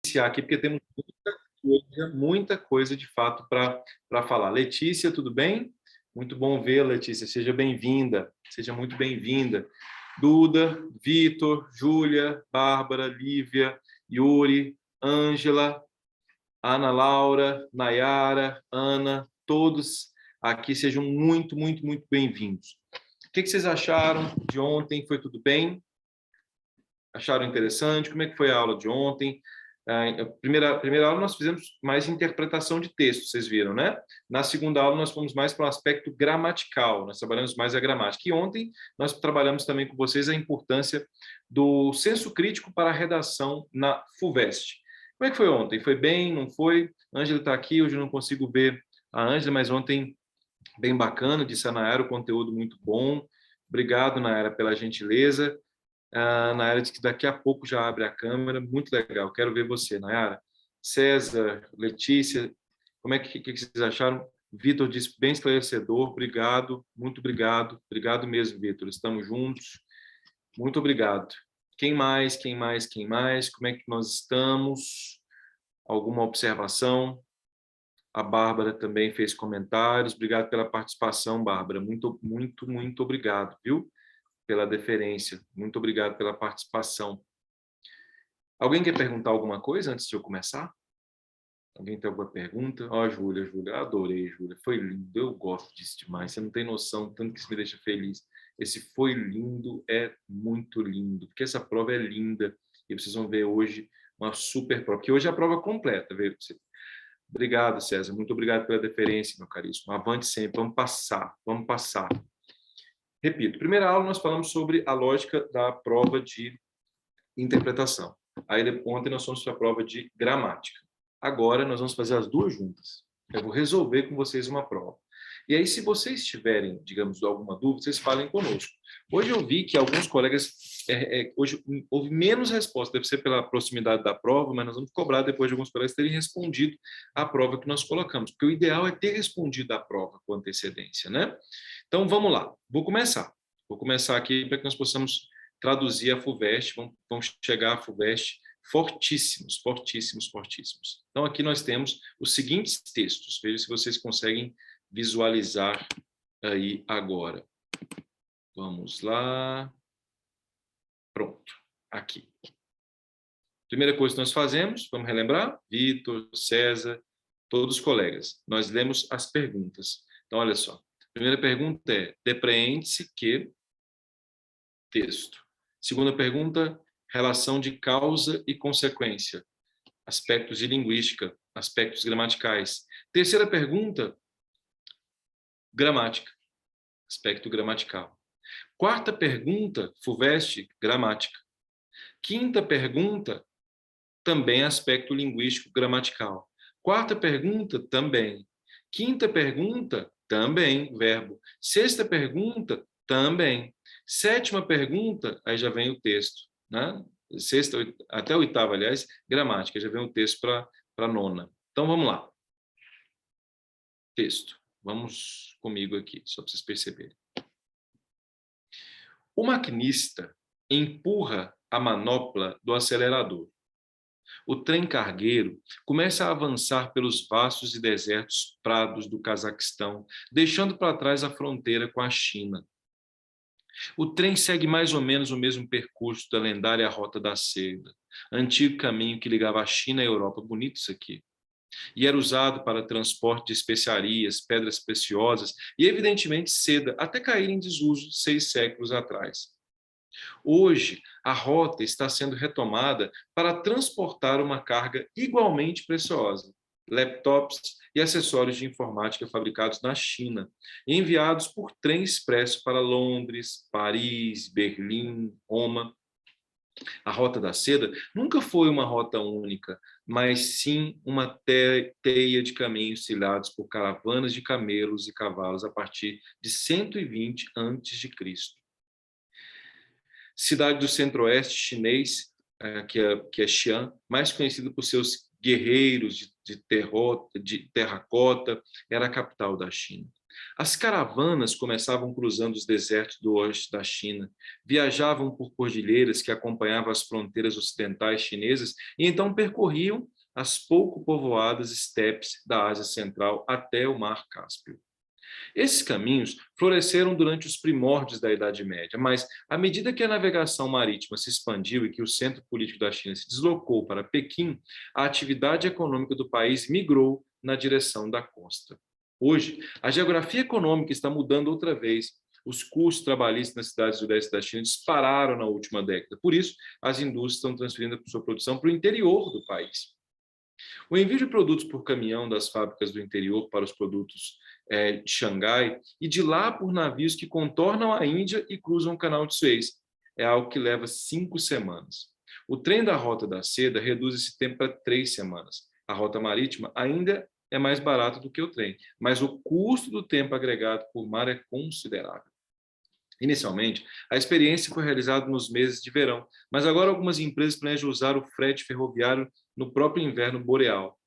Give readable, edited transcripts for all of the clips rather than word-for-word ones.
iniciar aqui, porque temos muita coisa de fato para falar. Letícia, tudo bem? Muito bom vê-la, Letícia. Seja bem-vinda, seja muito bem-vinda. Duda, Vitor, Júlia, Bárbara, Lívia, Yuri, Ângela, Ana Laura, Nayara, Ana, todos aqui sejam muito bem-vindos. O que vocês acharam de ontem? Foi tudo bem? Acharam interessante? Como é que foi a aula de ontem? A primeira aula nós fizemos mais interpretação de texto, vocês viram, né? Na segunda aula nós fomos mais para o aspecto gramatical, nós trabalhamos mais a gramática. E ontem nós trabalhamos também com vocês a importância do senso crítico para a redação na FUVEST. Como é que foi ontem? Foi bem? Não foi? A Ângela está aqui, hoje eu não consigo ver a Ângela, mas ontem bem bacana, disse a Nayara, o conteúdo muito bom. Obrigado, Nayara, pela gentileza. A Nayara disse que daqui a pouco já abre a câmera. Muito legal. Quero ver você, Nayara. César, Letícia, como é que vocês acharam? Vitor disse bem esclarecedor. Obrigado, muito obrigado. Obrigado mesmo, Vitor. Estamos juntos. Muito obrigado. Quem mais? Como é que nós estamos? Alguma observação? A Bárbara também fez comentários. Obrigado pela participação, Bárbara. Muito obrigado, viu? Pela deferência. Muito obrigado pela participação. Alguém quer perguntar alguma coisa antes de eu começar? Alguém tem alguma pergunta? Ó, Júlia, adorei, Júlia. Foi lindo, eu gosto disso demais. Você não tem noção, tanto que isso me deixa feliz. Esse foi lindo, é muito lindo, porque essa prova é linda. E vocês vão ver hoje uma super prova, que hoje é a prova completa, viu? Obrigado, César. Muito obrigado pela deferência, meu caríssimo. Avante sempre, vamos passar. Repito, primeira aula nós falamos sobre a lógica da prova de interpretação. Aí ontem nós fomos para a prova de gramática. Agora nós vamos fazer as duas juntas. Eu vou resolver com vocês uma prova. E aí, se vocês tiverem, digamos, alguma dúvida, vocês falem conosco. Hoje eu vi que alguns colegas, hoje houve menos resposta, deve ser pela proximidade da prova, mas nós vamos cobrar depois de alguns colegas terem respondido à prova que nós colocamos, porque o ideal é ter respondido à prova com antecedência, né? Então, vamos lá. Vou começar aqui para que nós possamos traduzir a FUVEST, vamos chegar à FUVEST fortíssimos. Então, aqui nós temos os seguintes textos. Veja se vocês conseguem visualizar aí agora. Vamos lá. Pronto, aqui. Primeira coisa que nós fazemos, vamos relembrar? Vitor, César, todos os colegas. Nós lemos as perguntas. Então, olha só. A primeira pergunta é: depreende-se que texto. Segunda pergunta, relação de causa e consequência. Aspectos de linguística, aspectos gramaticais. Terceira pergunta, gramática, aspecto gramatical. Quarta pergunta, FUVEST, gramática. Quinta pergunta, também aspecto linguístico gramatical. Quarta pergunta, também. Quinta pergunta, também, verbo. Sexta pergunta, também. Sétima pergunta, aí já vem o texto, né? Sexta, até a oitava, aliás, gramática, já vem o texto para a nona. Então, vamos lá. Texto. Vamos comigo aqui, só para vocês perceberem. O maquinista empurra a manopla do acelerador. O trem cargueiro começa a avançar pelos vastos e desertos prados do Cazaquistão, deixando para trás a fronteira com a China. O trem segue mais ou menos o mesmo percurso da lendária Rota da Seda, antigo caminho que ligava a China à Europa. Bonito isso aqui. E era usado para transporte de especiarias, pedras preciosas e, evidentemente, seda, até cair em desuso 6 séculos atrás. Hoje, a rota está sendo retomada para transportar uma carga igualmente preciosa, laptops e acessórios de informática fabricados na China, enviados por trem expresso para Londres, Paris, Berlim, Roma. A Rota da Seda nunca foi uma rota única, mas sim uma teia de caminhos trilhados por caravanas de camelos e cavalos a partir de 120 a.C. Cidade do centro-oeste chinês, que é Xi'an, mais conhecida por seus guerreiros de terracota, era a capital da China. As caravanas começavam cruzando os desertos do oeste da China, viajavam por cordilheiras que acompanhavam as fronteiras ocidentais chinesas e então percorriam as pouco povoadas estepes da Ásia Central até o Mar Cáspio. Esses caminhos floresceram durante os primórdios da Idade Média, mas à medida que a navegação marítima se expandiu e que o centro político da China se deslocou para Pequim, a atividade econômica do país migrou na direção da costa. Hoje, a geografia econômica está mudando outra vez. Os custos trabalhistas nas cidades do leste da China dispararam na última década. Por isso, as indústrias estão transferindo sua produção para o interior do país. O envio de produtos por caminhão das fábricas do interior para os produtos de Xangai e de lá por navios que contornam a Índia e cruzam o Canal de Suez é algo que leva 5 semanas. O trem da Rota da Seda reduz esse tempo para 3 semanas. A rota marítima ainda é mais barata do que o trem, mas o custo do tempo agregado por mar é considerável. Inicialmente, a experiência foi realizada nos meses de verão, mas agora algumas empresas planejam usar o frete ferroviário no próprio inverno boreal.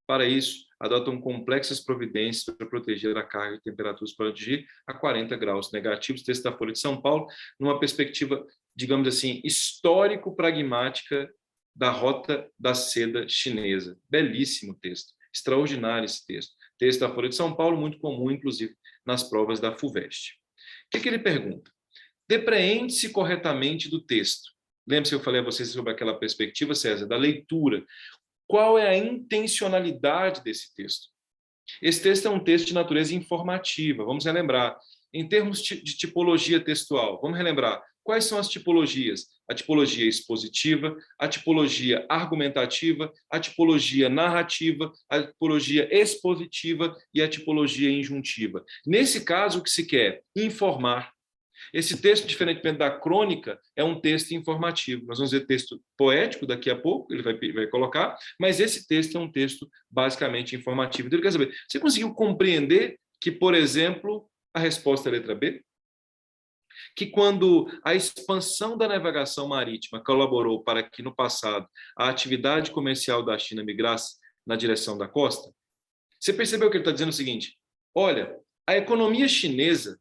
Para isso, adotam complexas providências para proteger a carga e temperaturas para atingir a 40 graus negativos. Texto da Folha de São Paulo, numa perspectiva, digamos assim, histórico-pragmática da Rota da Seda chinesa. Belíssimo texto, extraordinário esse texto. Texto da Folha de São Paulo, muito comum, inclusive, nas provas da FUVEST. O que ele pergunta? Depreende-se corretamente do texto. Lembra que eu falei a vocês sobre aquela perspectiva, César, da leitura. Qual é a intencionalidade desse texto? Esse texto é um texto de natureza informativa. Vamos relembrar. Em termos de tipologia textual, vamos relembrar. Quais são as tipologias? A tipologia expositiva, a tipologia argumentativa, a tipologia narrativa, a tipologia expositiva e a tipologia injuntiva. Nesse caso, o que se quer? Informar. Esse texto, diferentemente da crônica, é um texto informativo. Nós vamos ver texto poético daqui a pouco, ele vai colocar, mas esse texto é um texto basicamente informativo. Então, ele quer saber, você conseguiu compreender que, por exemplo, a resposta é a letra B? Que quando a expansão da navegação marítima colaborou para que, no passado, a atividade comercial da China migrasse na direção da costa? Você percebeu que ele está dizendo o seguinte, olha, a economia chinesa,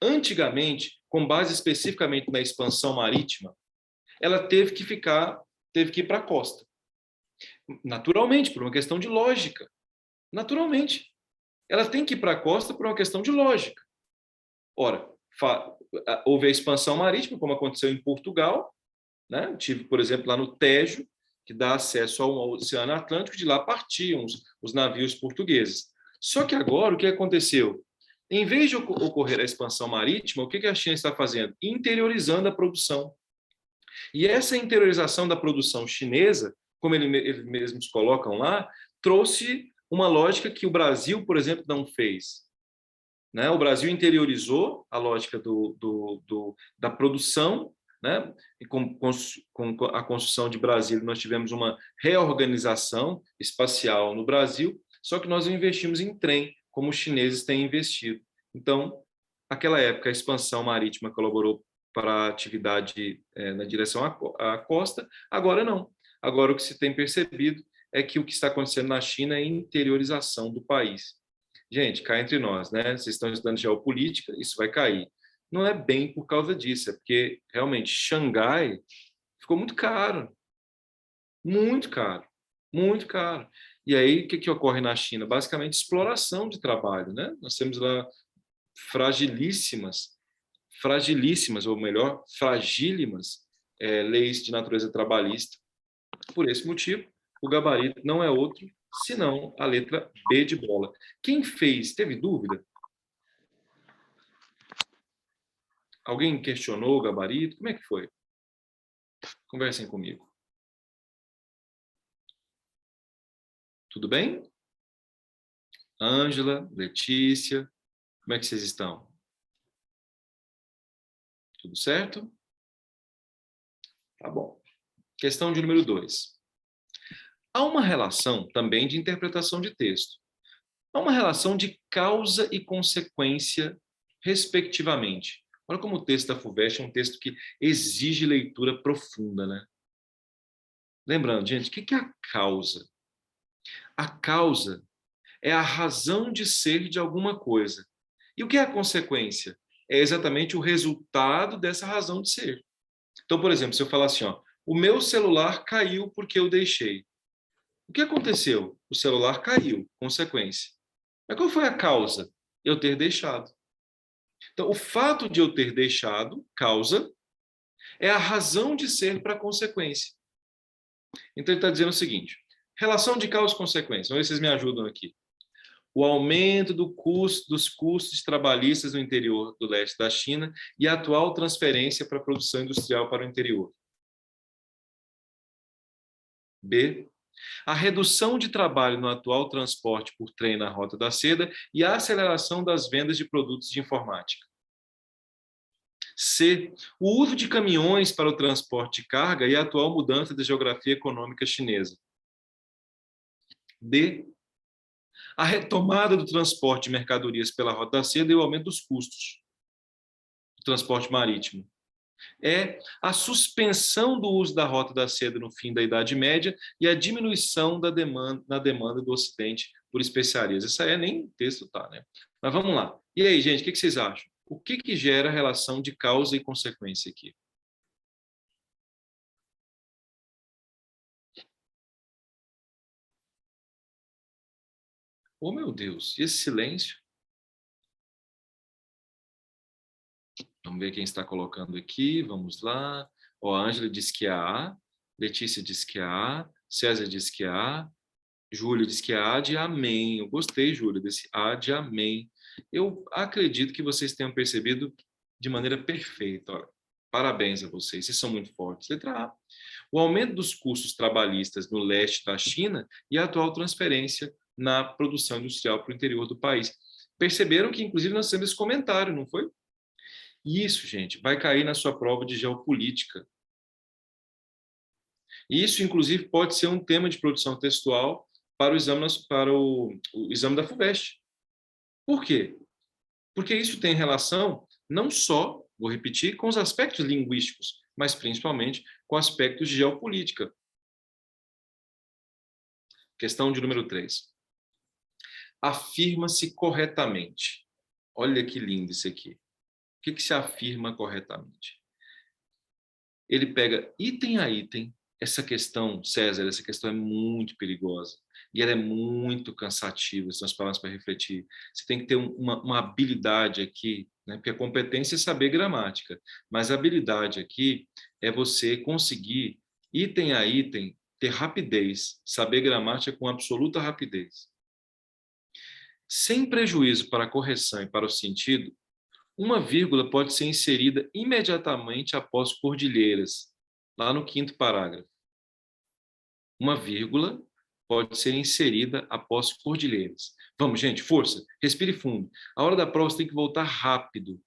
antigamente, com base especificamente na expansão marítima, ela teve que ir para a costa. Naturalmente, por uma questão de lógica. Naturalmente. Ela tem que ir para a costa por uma questão de lógica. Ora, houve a expansão marítima, como aconteceu em Portugal, né? Tive, por exemplo, lá no Tejo, que dá acesso ao Oceano Atlântico, de lá partiam os navios portugueses. Só que agora, o que aconteceu? Em vez de ocorrer a expansão marítima, o que a China está fazendo? Interiorizando a produção. E essa interiorização da produção chinesa, como eles mesmos colocam lá, trouxe uma lógica que o Brasil, por exemplo, não fez. Né? O Brasil interiorizou a lógica da produção, né? E com a construção de Brasília, nós tivemos uma reorganização espacial no Brasil, só que nós não investimos em trem, como os chineses têm investido. Então, naquela época, a expansão marítima colaborou para a atividade na direção à costa, agora não. Agora, o que se tem percebido é que o que está acontecendo na China é a interiorização do país. Gente, cá entre nós, né? Vocês estão estudando geopolítica, isso vai cair. Não é bem por causa disso, é porque, realmente, Xangai ficou muito caro. Muito caro. Muito caro. E aí, o que ocorre na China? Basicamente, exploração de trabalho, né? Nós temos lá fragilíssimas, ou melhor, fragílimas leis de natureza trabalhista. Por esse motivo, o gabarito não é outro senão a letra B de bola. Quem fez? Teve dúvida? Alguém questionou o gabarito? Como é que foi? Conversem comigo. Tudo bem? Ângela, Letícia, como é que vocês estão? Tudo certo? Tá bom. Questão de número 2. Há uma relação também de interpretação de texto. Há uma relação de causa e consequência, respectivamente. Olha como o texto da FUVEST é um texto que exige leitura profunda, né? Lembrando, gente, o que é a causa? A causa é a razão de ser de alguma coisa. E o que é a consequência? É exatamente o resultado dessa razão de ser. Então, por exemplo, se eu falar assim, ó, o meu celular caiu porque eu deixei. O que aconteceu? O celular caiu, consequência. Mas qual foi a causa? Eu ter deixado. Então, o fato de eu ter deixado, causa, é a razão de ser para a consequência. Então, ele está dizendo o seguinte, relação de causa e consequência. Vamos ver se vocês me ajudam aqui. O aumento dos custos trabalhistas no interior do leste da China e a atual transferência para a produção industrial para o interior. B. A redução de trabalho no atual transporte por trem na Rota da Seda e a aceleração das vendas de produtos de informática. C. O uso de caminhões para o transporte de carga e a atual mudança da geografia econômica chinesa. D. A retomada do transporte de mercadorias pela Rota da Seda e o aumento dos custos do transporte marítimo. É a suspensão do uso da Rota da Seda no fim da Idade Média e a diminuição da demanda, na demanda do Ocidente por especiarias. Isso aí nem texto tá, né? Mas vamos lá. E aí, gente, o que vocês acham? O que gera a relação de causa e consequência aqui? Oh, meu Deus, e esse silêncio? Vamos ver quem está colocando aqui. Vamos lá. Ó, a Ângela diz que é A, Letícia diz que é A, César diz que é A, Júlia diz que é A de amém. Eu gostei, Júlia, desse A de amém. Eu acredito que vocês tenham percebido de maneira perfeita. Olha, parabéns a vocês, vocês são muito fortes. Letra A. O aumento dos custos trabalhistas no leste da China e a atual transferência na produção industrial para o interior do país. Perceberam que, inclusive, nós temos esse comentário, não foi? Isso, gente, vai cair na sua prova de geopolítica. Isso, inclusive, pode ser um tema de produção textual para o exame da FUVEST. Por quê? Porque isso tem relação não só, vou repetir, com os aspectos linguísticos, mas principalmente com aspectos de geopolítica. Questão de número 3. Afirma-se corretamente. Olha que lindo isso aqui. O que se afirma corretamente? Ele pega item a item. Essa questão, César, essa questão é muito perigosa. E ela é muito cansativa, são as palavras para refletir. Você tem que ter uma habilidade aqui, né? Porque a competência é saber gramática, mas a habilidade aqui é você conseguir, item a item, ter rapidez, saber gramática com absoluta rapidez. Sem prejuízo para a correção e para o sentido, uma vírgula pode ser inserida imediatamente após cordilheiras, lá no 5º parágrafo. Uma vírgula pode ser inserida após cordilheiras. Vamos, gente, força, respire fundo. A hora da prova você tem que voltar rápido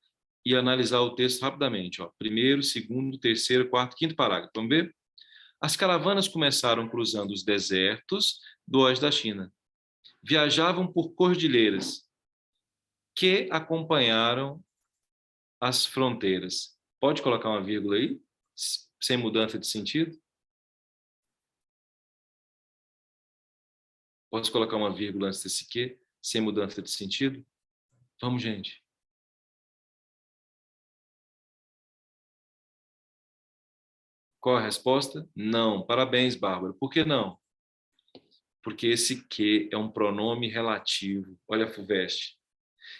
e analisar o texto rapidamente. Ó. 1º, 2º, 3º, 4º, 5º parágrafo. Vamos ver? As caravanas começaram cruzando os desertos do oeste da China. Viajavam por cordilheiras que acompanharam as fronteiras. Pode colocar uma vírgula aí? Sem mudança de sentido? Posso colocar uma vírgula antes desse que? Sem mudança de sentido? Vamos, gente. Qual a resposta? Não. Parabéns, Bárbara. Por que não? Porque esse que é um pronome relativo. Olha a FUVEST.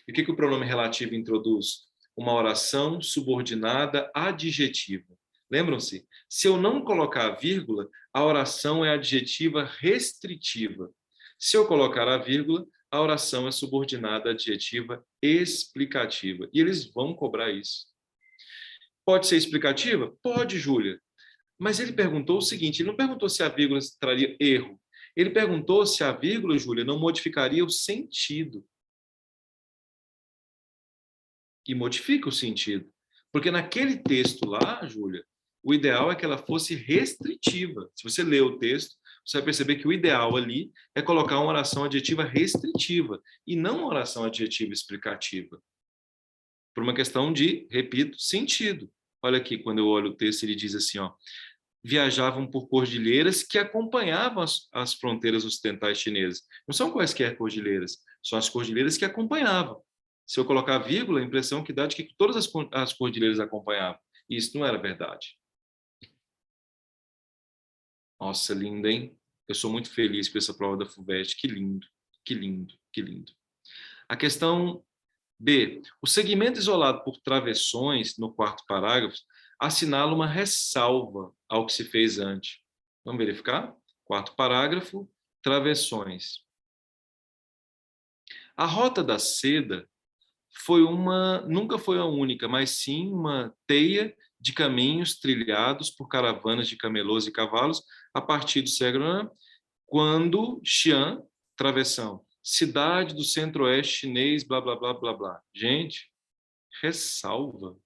E o que o pronome relativo introduz? Uma oração subordinada adjetiva. Lembram-se? Se eu não colocar a vírgula, a oração é adjetiva restritiva. Se eu colocar a vírgula, a oração é subordinada adjetiva explicativa. E eles vão cobrar isso. Pode ser explicativa? Pode, Júlia. Mas ele perguntou o seguinte, ele não perguntou se a vírgula traria erro. Ele perguntou se a vírgula, Júlia, não modificaria o sentido. E modifica o sentido. Porque naquele texto lá, Júlia, o ideal é que ela fosse restritiva. Se você ler o texto, você vai perceber que o ideal ali é colocar uma oração adjetiva restritiva e não uma oração adjetiva explicativa. Por uma questão de, repito, sentido. Olha aqui, quando eu olho o texto, ele diz assim, ó, viajavam por cordilheiras que acompanhavam as fronteiras ocidentais chinesas. Não são quaisquer cordilheiras, são as cordilheiras que acompanhavam. Se eu colocar vírgula, a impressão que dá de que todas as cordilheiras acompanhavam. E isso não era verdade. Nossa, linda, hein? Eu sou muito feliz com essa prova da FUVEST. Que lindo, que lindo, que lindo. A questão B. O segmento isolado por travessões, no quarto parágrafo, assinala uma ressalva ao que se fez antes. Vamos verificar? Quarto parágrafo, travessões. A rota da seda nunca foi a única, mas sim uma teia de caminhos trilhados por caravanas de camelôs e cavalos a partir do século quando Xi'an, travessão, cidade do centro-oeste chinês, blá, blá, blá, blá, blá. Gente, ressalva.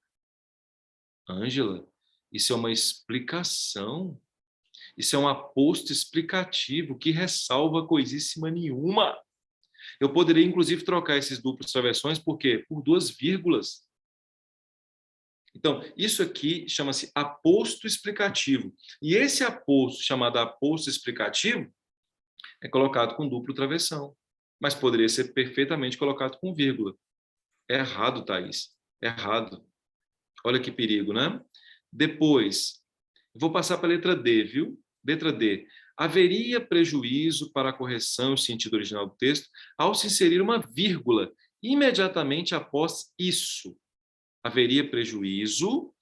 Ângela, isso é uma explicação. Isso é um aposto explicativo que ressalva coisíssima nenhuma. Eu poderia, inclusive, trocar esses duplos travessões, por quê? Por 2 vírgulas. Então, isso aqui chama-se aposto explicativo. E esse aposto, chamado aposto explicativo, é colocado com duplo travessão. Mas poderia ser perfeitamente colocado com vírgula. É errado, Thaís. É errado. Olha que perigo, né? Depois, vou passar para a letra D, viu? Letra D. Haveria prejuízo para a correção e sentido original do texto ao se inserir uma vírgula imediatamente após isso. Haveria prejuízo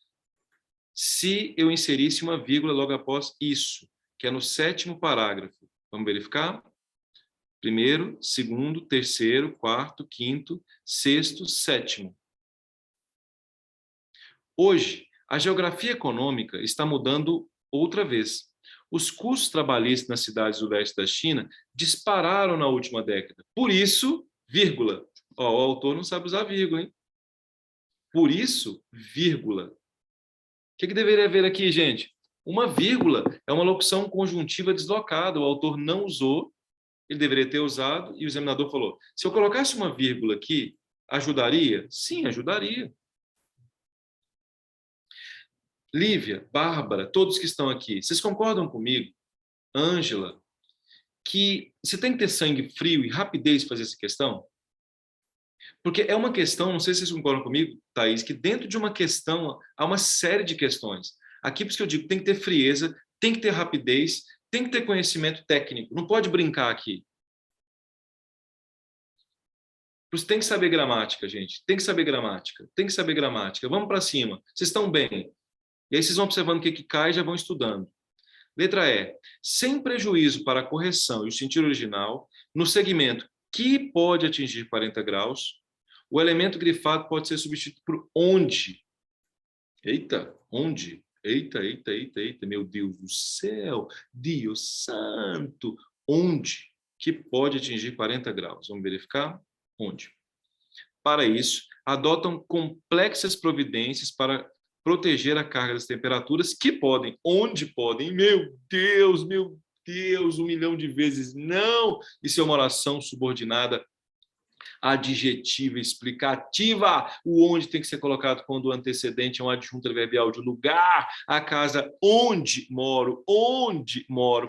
se eu inserisse uma vírgula logo após isso, que é no 7º parágrafo. Vamos verificar? Primeiro, segundo, terceiro, quarto, quinto, sexto, sétimo. Hoje, a geografia econômica está mudando outra vez. Os custos trabalhistas nas cidades do leste da China dispararam na última década. Por isso, vírgula. Ó, o autor não sabe usar vírgula, hein? Por isso, vírgula. O que deveria haver aqui, gente? Uma vírgula é uma locução conjuntiva deslocada. O autor não usou, ele deveria ter usado, e o examinador falou: se eu colocasse uma vírgula aqui, ajudaria? Sim, ajudaria. Lívia, Bárbara, todos que estão aqui, vocês concordam comigo, Ângela, que você tem que ter sangue frio e rapidez para fazer essa questão? Porque é uma questão, não sei se vocês concordam comigo, Thaís, que dentro de uma questão há uma série de questões. Aqui, por isso que eu digo, tem que ter frieza, tem que ter rapidez, tem que ter conhecimento técnico, não pode brincar aqui. Por isso tem que saber gramática, gente, tem que saber gramática, tem que saber gramática. Vamos para cima, vocês estão bem. E aí vocês vão observando o que cai e já vão estudando. Letra E. Sem prejuízo para a correção e o sentido original, no segmento que pode atingir 40 graus, o elemento grifado pode ser substituído por onde. Eita, onde? Eita, eita, eita, eita, meu Deus do céu, Deus santo. Onde que pode atingir 40 graus? Vamos verificar? Onde? Para isso, adotam complexas providências para proteger a carga das temperaturas que podem, onde podem, meu Deus, 1 milhão de vezes não. Isso é uma oração subordinada adjetiva explicativa. O onde tem que ser colocado quando o antecedente é um adjunto adverbial de lugar. A casa onde moro,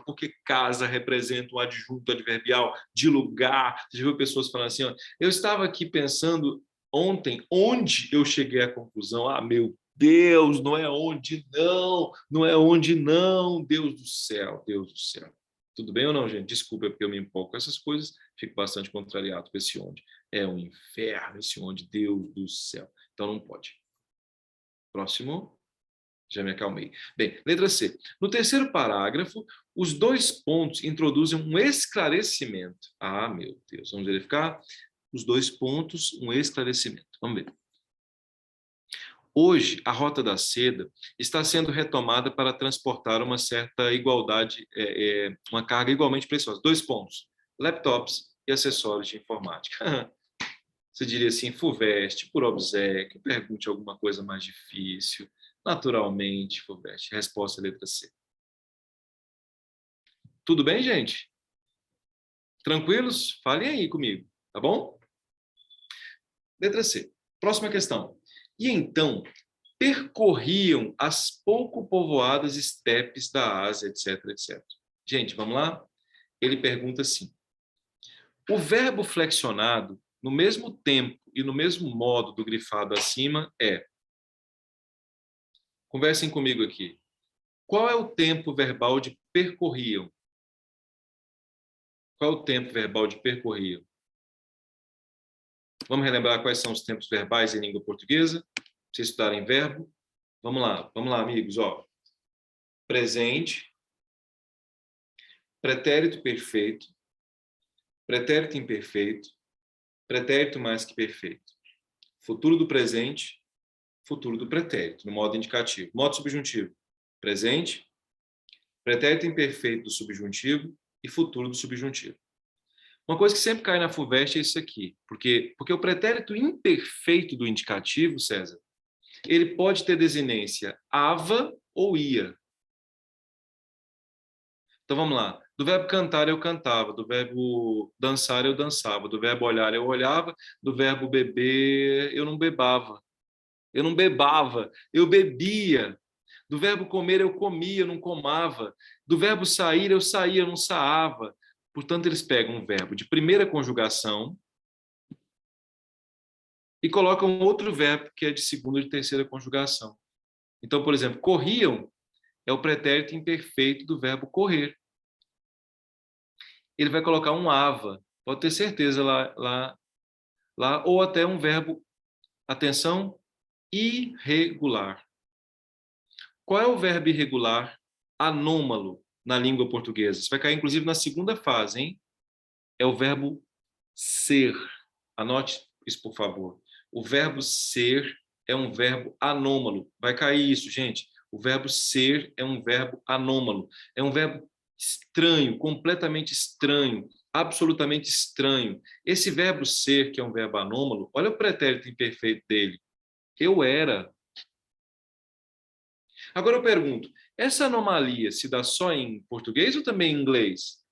porque casa representa um adjunto adverbial de lugar. Você já viu pessoas falando assim, ó, eu estava aqui pensando ontem, onde eu cheguei à conclusão, meu Deus, não é onde não, não é onde não, Deus do céu, Deus do céu. Tudo bem ou não, gente? Desculpa, porque eu me empolgo com essas coisas, fico bastante contrariado com esse onde. É um inferno esse onde, Deus do céu. Então não pode. Próximo. Já me acalmei. Bem, letra C. No 3º parágrafo, os 2 pontos introduzem um esclarecimento. Meu Deus. Vamos verificar? Os 2 pontos, um esclarecimento. Vamos ver. Hoje, a Rota da Seda está sendo retomada para transportar uma certa igualdade, uma carga igualmente preciosa. 2 pontos, laptops e acessórios de informática. Você diria assim, FUVEST, por obséquio, pergunte alguma coisa mais difícil. Naturalmente, FUVEST. Resposta letra C. Tudo bem, gente? Tranquilos? Falem aí comigo, tá bom? Letra C. Próxima questão. E então, percorriam as pouco povoadas estepes da Ásia, etc, etc. Gente, vamos lá? Ele pergunta assim. O verbo flexionado, no mesmo tempo e no mesmo modo do grifado acima é. Conversem comigo aqui. Qual é o tempo verbal de percorriam? Qual é o tempo verbal de percorriam? Vamos relembrar quais são os tempos verbais em língua portuguesa? Para vocês estudarem verbo. Vamos lá, amigos. Ó. Presente, pretérito perfeito, pretérito imperfeito, pretérito mais que perfeito. Futuro do presente, futuro do pretérito, no modo indicativo. Modo subjuntivo. Presente, pretérito imperfeito do subjuntivo e futuro do subjuntivo. Uma coisa que sempre cai na FUVEST é isso aqui. Porque o pretérito imperfeito do indicativo, César, ele pode ter desinência ava ou ia. Então vamos lá. Do verbo cantar eu cantava, do verbo dançar eu dançava, do verbo olhar eu olhava, do verbo beber eu não bebava. Eu não bebava, eu bebia. Do verbo comer eu comia, eu não comava. Do verbo sair eu saía, eu não saava. Portanto, eles pegam um verbo de primeira conjugação e colocam outro verbo que é de segunda e de terceira conjugação. Então, por exemplo, corriam é o pretérito imperfeito do verbo correr. Ele vai colocar um ava, pode ter certeza lá, ou até um verbo, atenção, irregular. Qual é o verbo irregular anômalo na língua portuguesa? Isso vai cair, inclusive, na segunda fase, hein? É o verbo ser. Anote isso, por favor. O verbo ser é um verbo anômalo. Vai cair isso, gente. O verbo ser é um verbo anômalo. É um verbo estranho, completamente estranho, absolutamente estranho. Esse verbo ser, que é um verbo anômalo, olha o pretérito imperfeito dele. Eu era. Agora eu pergunto, essa anomalia se dá só em português ou também em inglês?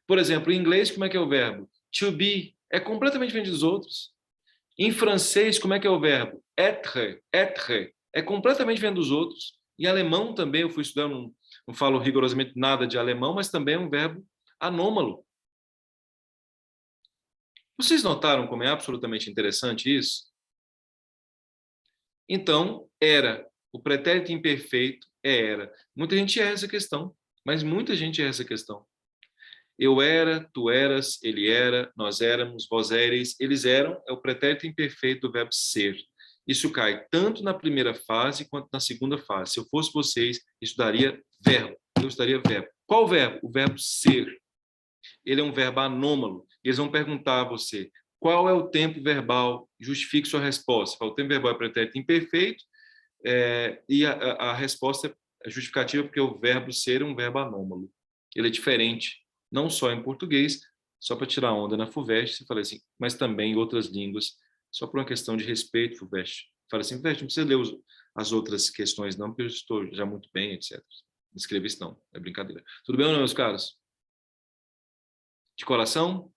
Por exemplo, em inglês, como é que é o verbo? To be é completamente diferente dos outros. Em francês, como é que é o verbo? Être, être é completamente diferente dos outros. Em alemão também, eu fui estudar, não falo rigorosamente nada de alemão, mas também é um verbo anômalo. Vocês notaram como é absolutamente interessante isso? Então, era. O pretérito imperfeito é era. Muita gente erra essa questão, mas muita gente erra essa questão. Eu era, tu eras, ele era, nós éramos, vós éreis, eles eram, é o pretérito imperfeito do verbo ser. Isso cai tanto na primeira fase quanto na segunda fase. Se eu fosse vocês, estudaria verbo. Eu estudaria verbo. Qual verbo? O verbo ser. Ele é um verbo anômalo. Eles vão perguntar a você, qual é o tempo verbal? Justifique sua resposta. O tempo verbal é pretérito imperfeito, e a resposta é justificativa porque o verbo ser é um verbo anômalo. Ele é diferente, não só em português, só para tirar onda na FUVEST, você fala assim, mas também em outras línguas, só por uma questão de respeito, FUVEST. Fala assim, FUVEST, não precisa ler as outras questões não, porque eu estou já muito bem, etc. Escrever isso não, é brincadeira. Tudo bem ou não, meus caros? De coração?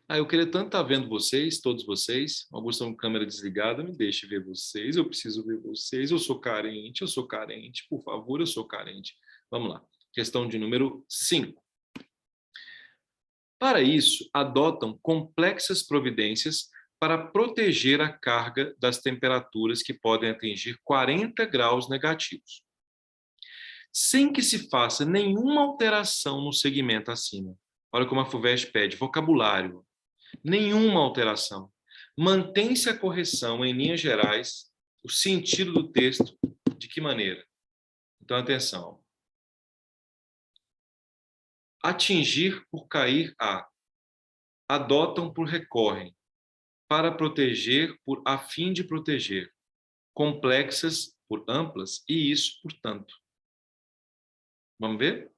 Eu queria tanto estar vendo vocês, todos vocês. Alguns estão com câmera desligada, me deixe ver vocês. Eu preciso ver vocês. Eu sou carente, por favor, eu sou carente. Vamos lá. Questão de número 5. Para isso, adotam complexas providências para proteger a carga das temperaturas que podem atingir 40 graus negativos, sem que se faça nenhuma alteração no segmento acima. Olha como a FUVEST pede, vocabulário. Nenhuma alteração. Mantém-se a correção em linhas gerais, o sentido do texto, de que maneira? Então, atenção. Atingir por cair a. Adotam por recorrem. Para proteger por a fim de proteger. Complexas por amplas e isso, portanto. Vamos ver?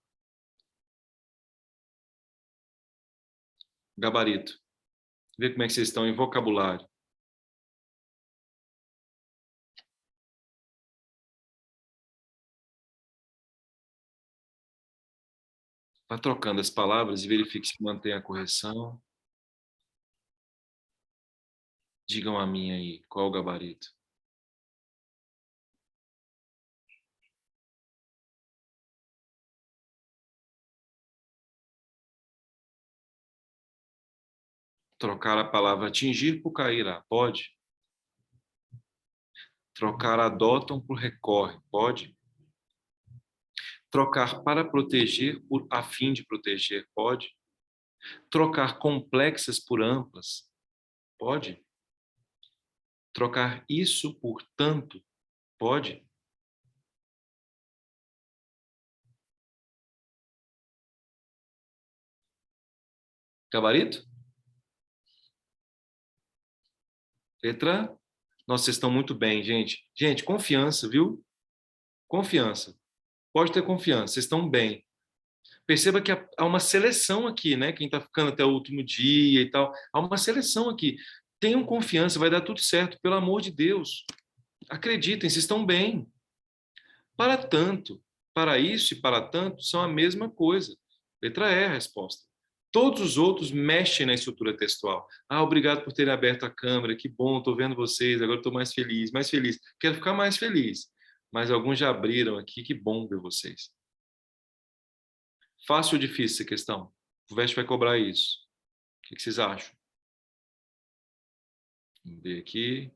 Gabarito. Vê como é que vocês estão em vocabulário. Vá trocando as palavras e verifique se mantém a correção. Digam a mim aí, qual é o gabarito? Trocar a palavra atingir por cairá, pode? Trocar adotam por recorre, pode? Trocar para proteger por a fim de proteger, pode? Trocar complexas por amplas, pode? Trocar isso por tanto, pode? Gabarito? Letra? Nossa, vocês estão muito bem, gente. Gente, confiança, viu? Confiança. Pode ter confiança, vocês estão bem. Perceba que há uma seleção aqui, né? Quem está ficando até o último dia e tal. Há uma seleção aqui. Tenham confiança, vai dar tudo certo, pelo amor de Deus. Acreditem, vocês estão bem. Para tanto, para isso e para tanto são a mesma coisa. Letra E a resposta. Todos os outros mexem na estrutura textual. Ah, obrigado por terem aberto a câmera, que bom, estou vendo vocês, agora estou mais feliz, mais feliz. Quero ficar mais feliz. Mas alguns já abriram aqui, que bom ver vocês. Fácil ou difícil essa questão? O VEST vai cobrar isso. O que vocês acham? Vamos ver aqui.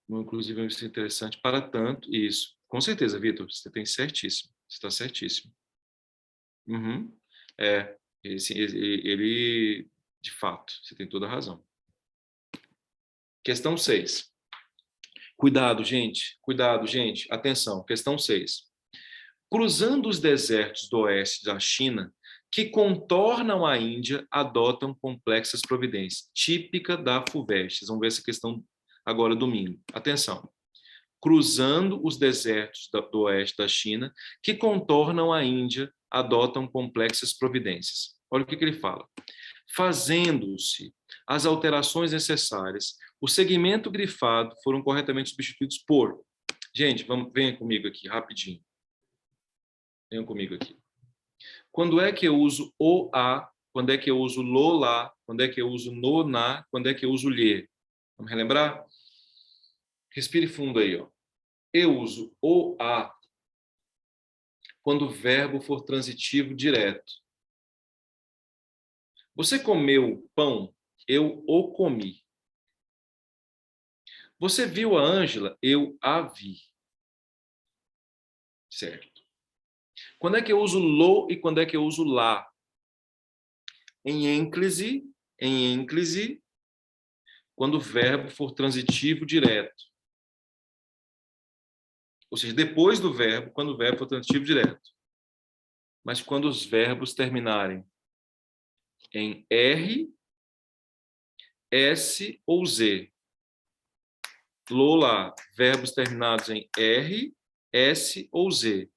Inclusive, isso é interessante. Para tanto, isso. Com certeza, Vitor, você tem certíssimo. Você está certíssimo. Uhum. É, ele, de fato, você tem toda a razão. Questão 6. Cuidado, gente. Cuidado, gente. Atenção. Questão 6. Cruzando os desertos do oeste da China, que contornam a Índia, adotam complexas providências, típica da FUVEST. Vamos ver essa questão agora domingo. Atenção. Cruzando os desertos do oeste da China, que contornam a Índia, adotam complexas providências. Olha o que ele fala. Fazendo-se as alterações necessárias, o segmento grifado foram corretamente substituídos por... Gente, venha comigo aqui, rapidinho. Venham comigo aqui. Quando é que eu uso o a? Quando é que eu uso lo lá? Quando é que eu uso no na? Quando é que eu uso lhe? Vamos relembrar? Respire fundo aí, ó. Eu uso o a quando o verbo for transitivo direto. Você comeu pão? Eu o comi. Você viu a Ângela? Eu a vi. Certo. Quando é que eu uso lo e quando é que eu uso lá? Em ênclise, quando o verbo for transitivo direto. Ou seja, depois do verbo, quando o verbo for transitivo direto. Mas quando os verbos terminarem em R, S ou Z. Lola, verbos terminados em R, S ou Z.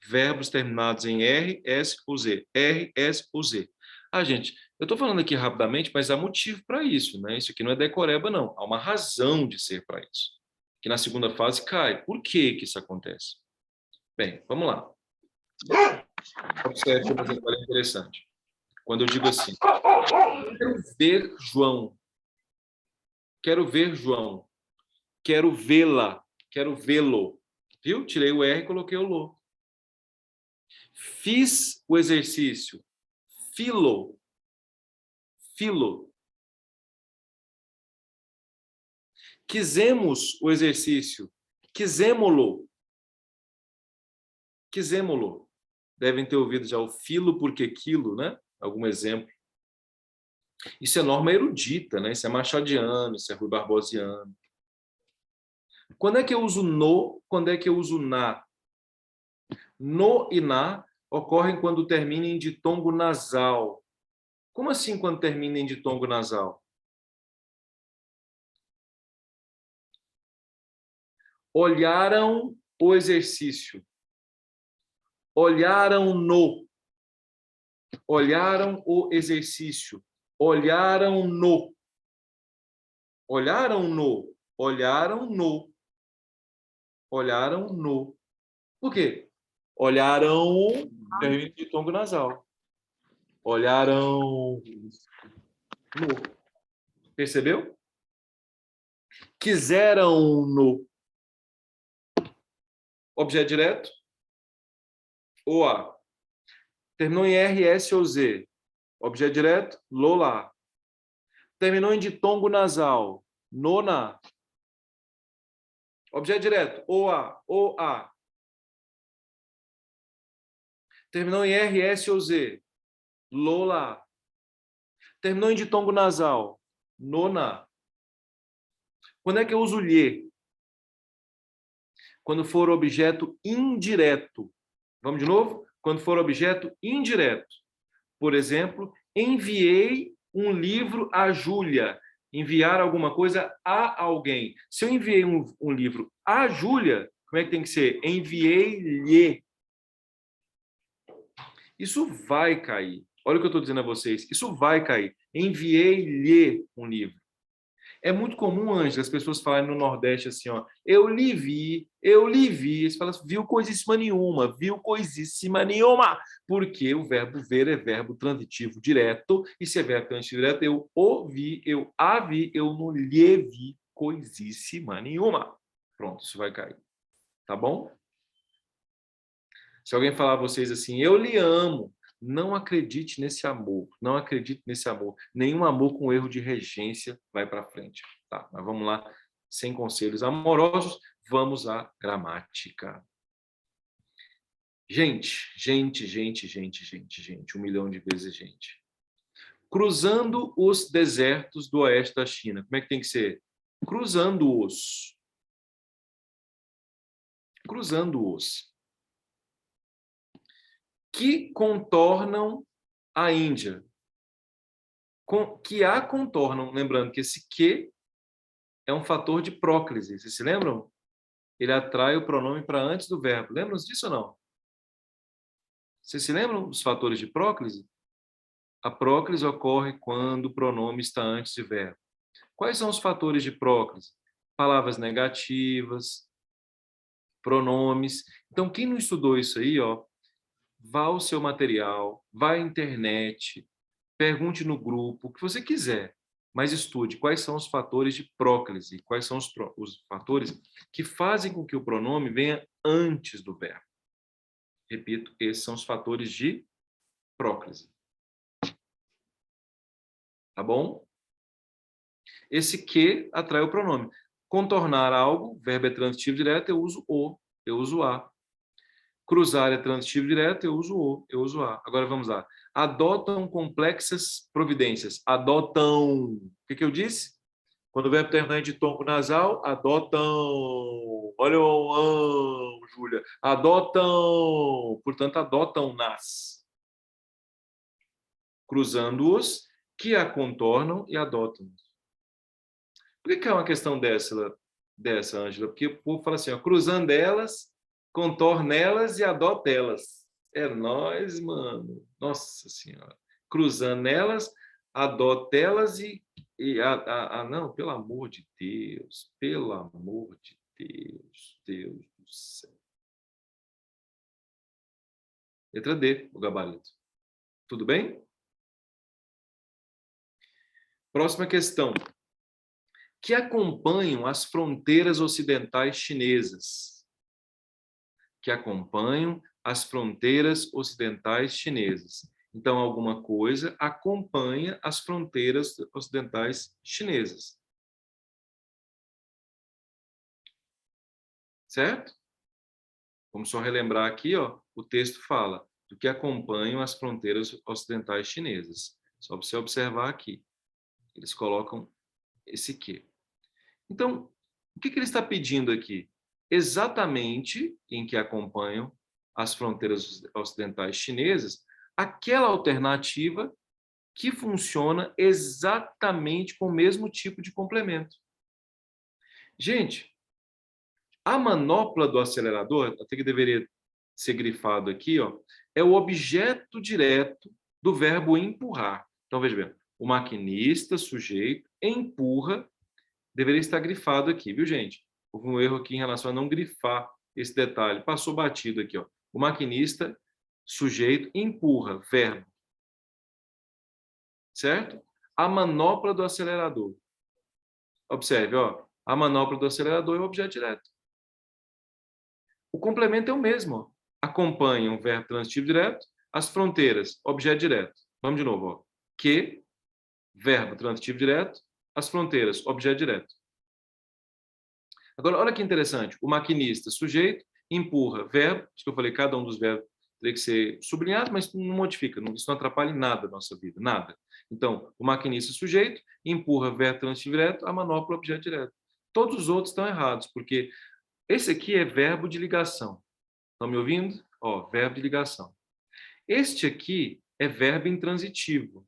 Verbos terminados em R, S ou Z. R, S ou Z. Ah, gente, eu estou falando aqui rapidamente, mas há motivo para isso, né? Isso aqui não é decoreba, não. Há uma razão de ser para isso. Que na segunda fase cai. Por que isso acontece? Bem, vamos lá. Observe um exemplo interessante. Quando eu digo assim, quero ver João. Quero ver João. Quero vê-la. Quero vê-lo. Viu? Tirei o R e coloquei o lo. Fiz o exercício. Filo. Filo. Quisemos o exercício. Quisemo-lo. Quisemo-lo. Devem ter ouvido já o filo porque quilo, né? Algum exemplo. Isso é norma erudita, né? Isso é machadiano, isso é Rui Barbosiano. Quando é que eu uso no? Quando é que eu uso na? No e na ocorrem quando terminem em ditongo nasal. Como assim quando termina em ditongo nasal? Olharam o exercício. Olharam no. Olharam o exercício. Olharam no. Olharam no. Olharam no. Olharam no. Por quê? Olharam termina em ditongo nasal. Olharam no. Percebeu? Quiseram no. Objeto direto. O a. Terminou em R, S ou Z. Objeto direto. Lo lá. Terminou em ditongo nasal. Nona. Objeto direto. O-A. O-A. Terminou em R, S ou Z. Lola. Terminou em ditongo nasal. Nona. Quando é que eu uso lhe? Quando for objeto indireto. Vamos de novo? Quando for objeto indireto. Por exemplo, enviei um livro a Júlia. Enviar alguma coisa a alguém. Se eu enviei um livro a Júlia, como é que tem que ser? Enviei-lhe. Isso vai cair. Olha o que eu estou dizendo a vocês. Isso vai cair. Enviei-lhe um livro. É muito comum, Ângela, as pessoas falarem no Nordeste assim, ó, eu lhe vi, eu lhe vi. Eles falam, viu coisíssima nenhuma, viu coisíssima nenhuma. Porque o verbo ver é verbo transitivo direto, e se é verbo transitivo direto, eu o vi, eu a vi, eu não lhe vi coisíssima nenhuma. Pronto, isso vai cair. Tá bom? Se alguém falar a vocês assim, eu lhe amo, não acredite nesse amor, não acredite nesse amor. Nenhum amor com erro de regência vai para frente. Tá, mas vamos lá, sem conselhos amorosos, vamos à gramática. Gente, 1 milhão de vezes gente. Cruzando os desertos do oeste da China. Como é que tem que ser? Cruzando-os. Cruzando-os. Que contornam a Índia. Que a contornam, lembrando que esse que é um fator de próclise, vocês se lembram? Ele atrai o pronome para antes do verbo. Lembram disso ou não? Vocês se lembram dos fatores de próclise? A próclise ocorre quando o pronome está antes do verbo. Quais são os fatores de próclise? Palavras negativas, pronomes. Então, quem não estudou isso aí, ó, vá ao seu material, vá à internet, pergunte no grupo, o que você quiser, mas estude quais são os fatores de próclise, quais são os fatores que fazem com que o pronome venha antes do verbo. Repito, esses são os fatores de próclise. Tá bom? Esse que atrai o pronome. Contornar algo, verbo é transitivo direto, eu uso o, eu uso a. Cruzar é transitivo direto, eu uso o, eu uso a. Agora vamos lá. Adotam complexas providências. Adotam. O que eu disse? Quando o verbo terminar em ditongo nasal, adotam. Olha o Júlia. Adotam. Portanto, adotam-nas. Cruzando-os, que a contornam e adotam. Por que é uma questão dessa, Ângela? Porque o povo fala assim, ó, cruzando elas, contorna elas e adota elas. É nós, mano. Nossa Senhora. Cruzando elas, adota elas não, pelo amor de Deus. Pelo amor de Deus. Deus do céu. Letra D, o gabarito. Tudo bem? Próxima questão. Que acompanham as fronteiras ocidentais chinesas. Que acompanham as fronteiras ocidentais chinesas. Então, alguma coisa acompanha as fronteiras ocidentais chinesas. Certo? Vamos só relembrar aqui, ó, o texto fala do que acompanham as fronteiras ocidentais chinesas. Só para você observar aqui. Eles colocam esse que. Então, o que ele está pedindo aqui? Exatamente em que acompanham as fronteiras ocidentais chinesas, aquela alternativa que funciona exatamente com o mesmo tipo de complemento. Gente, a manopla do acelerador, até que deveria ser grifado aqui, ó, é o objeto direto do verbo empurrar. Então, veja bem, o maquinista, sujeito, empurra, deveria estar grifado aqui, viu, gente? Houve um erro aqui em relação a não grifar esse detalhe. Passou batido aqui, ó. O maquinista, sujeito, empurra, verbo. Certo? A manopla do acelerador. Observe, ó. A manopla do acelerador é o objeto direto. O complemento é o mesmo, ó. Acompanha um verbo transitivo direto, as fronteiras, objeto direto. Vamos de novo, ó. Que, verbo transitivo direto, as fronteiras, objeto direto. Agora, olha que interessante. O maquinista, sujeito, empurra, verbo, isso que eu falei, cada um dos verbos teria que ser sublinhado, mas não modifica, isso não atrapalha em nada a nossa vida, nada. Então, o maquinista, sujeito, empurra, verbo transitivo direto, a manopla, objeto direto. Todos os outros estão errados, porque esse aqui é verbo de ligação. Estão me ouvindo? Ó, verbo de ligação. Este aqui é verbo intransitivo,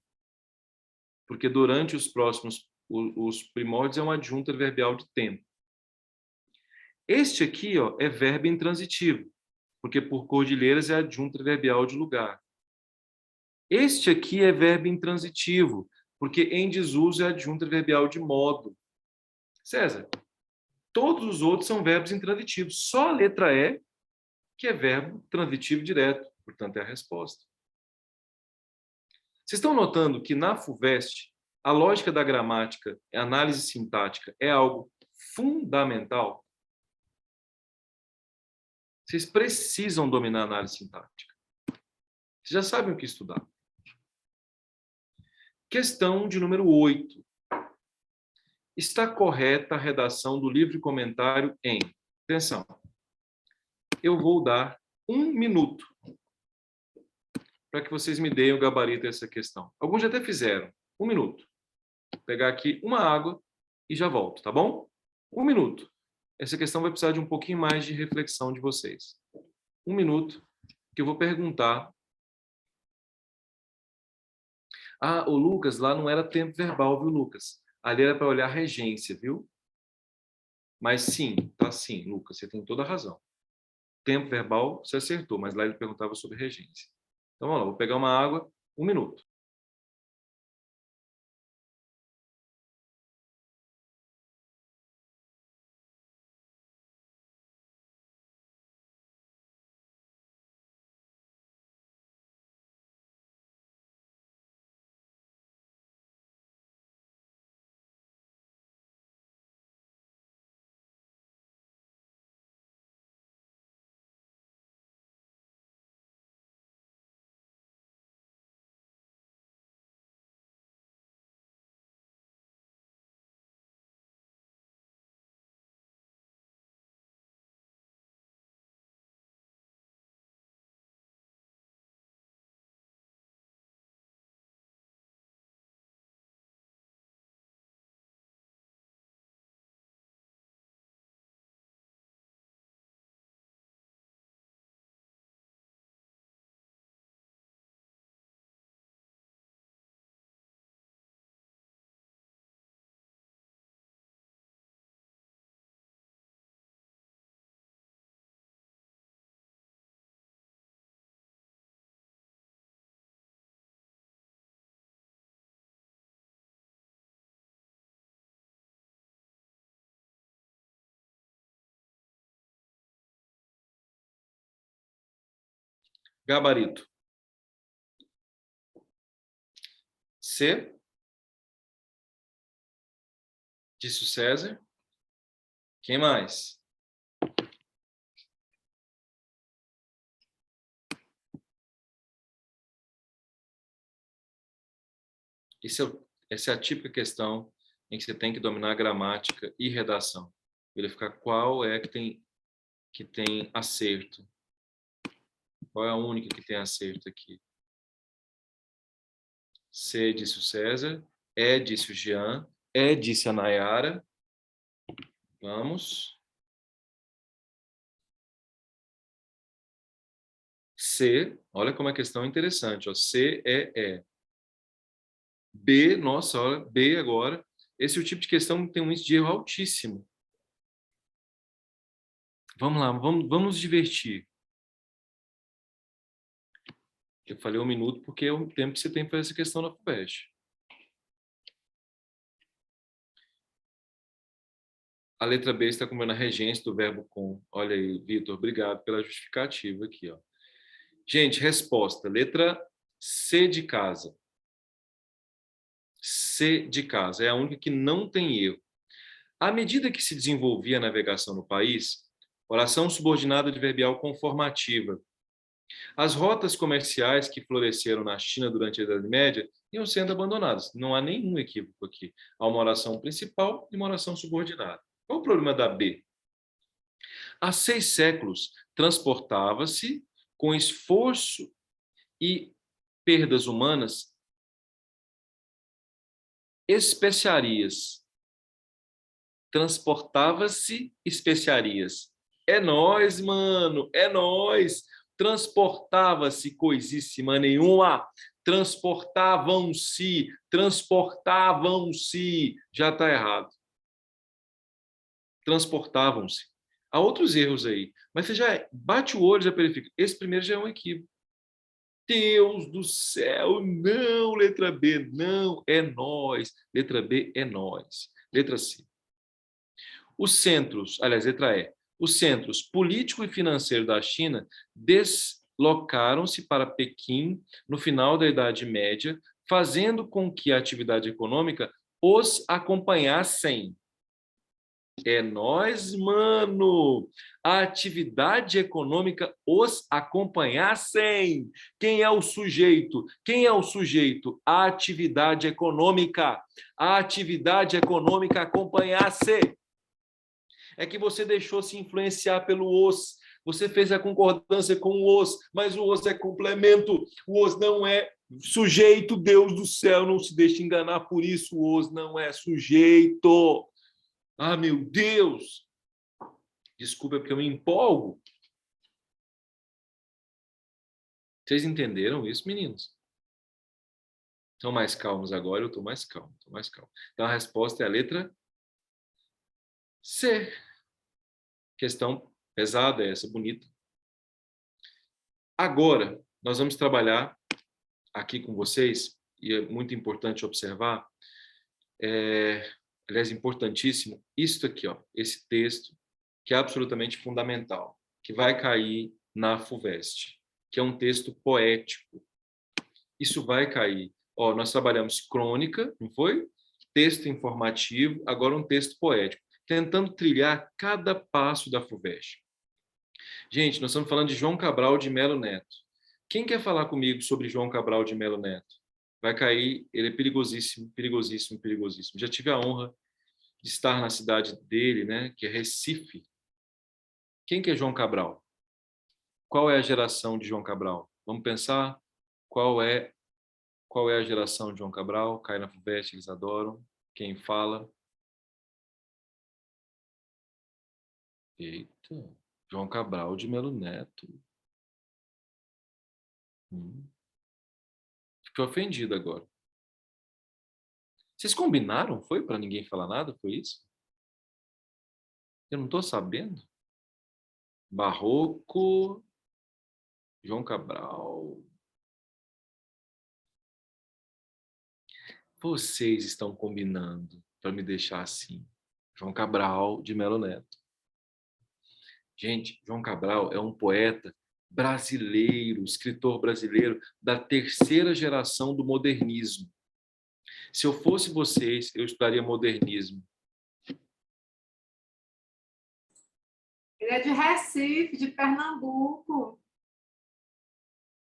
porque durante os próximos, os primórdios é um adjunto adverbial de tempo. Este aqui, ó, é verbo intransitivo, porque por cordilheiras é adjunto adverbial de lugar. Este aqui é verbo intransitivo, porque em desuso é adjunto adverbial de modo. César, todos os outros são verbos intransitivos, só a letra E, que é verbo transitivo direto, portanto é a resposta. Vocês estão notando que na FUVEST, a lógica da gramática, a análise sintática, é algo fundamental? Vocês precisam dominar a análise sintática. Vocês já sabem o que estudar. Questão de número 8. Está correta a redação do livro comentário em... Atenção. Eu vou dar 1 minuto para que vocês me deem o gabarito dessa questão. Alguns já até fizeram. 1 minuto. Vou pegar aqui uma água e já volto, tá bom? 1 minuto. Essa questão vai precisar de um pouquinho mais de reflexão de vocês. 1 minuto, que eu vou perguntar. Ah, o Lucas, lá não era tempo verbal, viu, Lucas? Ali era para olhar regência, viu? Mas sim, tá sim, Lucas, você tem toda a razão. Tempo verbal, você acertou, mas lá ele perguntava sobre regência. Então, vamos lá, vou pegar uma água, 1 minuto. Gabarito. C. Disse o César. Quem mais? Essa é a típica questão em que você tem que dominar a gramática e redação. Verificar qual é que tem acerto. Qual é a única que tem acerto aqui? C, disse o César. E, disse o Jean. E, disse a Nayara. Vamos. C, olha como a questão é interessante. Ó. C, E. B, nossa, olha, B agora. Esse é o tipo de questão que tem um índice de erro altíssimo. Vamos lá, vamos nos divertir. Eu falei 1 minuto porque é o tempo que você tem para essa questão na FUVEST. A letra B está comendo a regência do verbo com. Olha aí, Vitor, obrigado pela justificativa aqui. Ó. Gente, resposta. Letra C de casa. C de casa. É a única que não tem erro. À medida que se desenvolvia a navegação no país, oração subordinada adverbial conformativa As rotas comerciais que floresceram na China durante a Idade Média iam sendo abandonadas. Não há nenhum equívoco aqui. Há uma oração principal e uma oração subordinada. Qual o problema da B? Há 6 séculos, transportava-se com esforço e perdas humanas especiarias. Transportava-se especiarias. É nós, mano, é nós. Transportava-se coisíssima nenhuma. Transportavam-se. Já está errado. Transportavam-se. Há outros erros aí, mas você já bate o olho e já verifica. Esse primeiro já é um equívoco. Deus do céu, não, letra B, não, é nós. Letra B, é nós. Letra C. Os centros, aliás, letra E, os centros político e financeiro da China deslocaram-se para Pequim no final da Idade Média, fazendo com que a atividade econômica os acompanhassem. É nós, mano! A atividade econômica os acompanhassem. Quem é o sujeito? Quem é o sujeito? A atividade econômica. A atividade econômica acompanhasse. É que você deixou se influenciar pelo os. Você fez a concordância com o os, mas o os é complemento. O os não é sujeito, Deus do céu, não se deixe enganar por isso. O os não é sujeito. Ah, meu Deus! Desculpa, é porque eu me empolgo. Vocês entenderam isso, meninos? Estão mais calmos agora? Eu estou mais calmo, estou mais calmo. Então, a resposta é a letra C. Questão pesada essa, bonita. Agora, nós vamos trabalhar aqui com vocês, e é muito importante observar, aliás, importantíssimo, isso aqui, ó, esse texto, que é absolutamente fundamental, que vai cair na FUVEST, que é um texto poético. Isso vai cair. Ó, nós trabalhamos crônica, não foi? Texto informativo, agora um texto poético, tentando trilhar cada passo da FUVEST. Gente, nós estamos falando de João Cabral de Melo Neto. Quem quer falar comigo sobre João Cabral de Melo Neto? Vai cair, ele é perigosíssimo, perigosíssimo, perigosíssimo. Já tive a honra de estar na cidade dele, né, que é Recife. Quem que é João Cabral? Qual é a geração de João Cabral? Vamos pensar qual é a geração de João Cabral? Cai na FUVEST, eles adoram. Quem fala? Eita, João Cabral de Melo Neto. Fiquei ofendido agora. Vocês combinaram? Foi para ninguém falar nada? Foi isso? Eu não estou sabendo. Barroco, João Cabral. Vocês estão combinando para me deixar assim. João Cabral de Melo Neto. Gente, João Cabral é um poeta brasileiro, escritor brasileiro da terceira geração do modernismo. Se eu fosse vocês, eu estudaria modernismo. Ele é de Recife, de Pernambuco.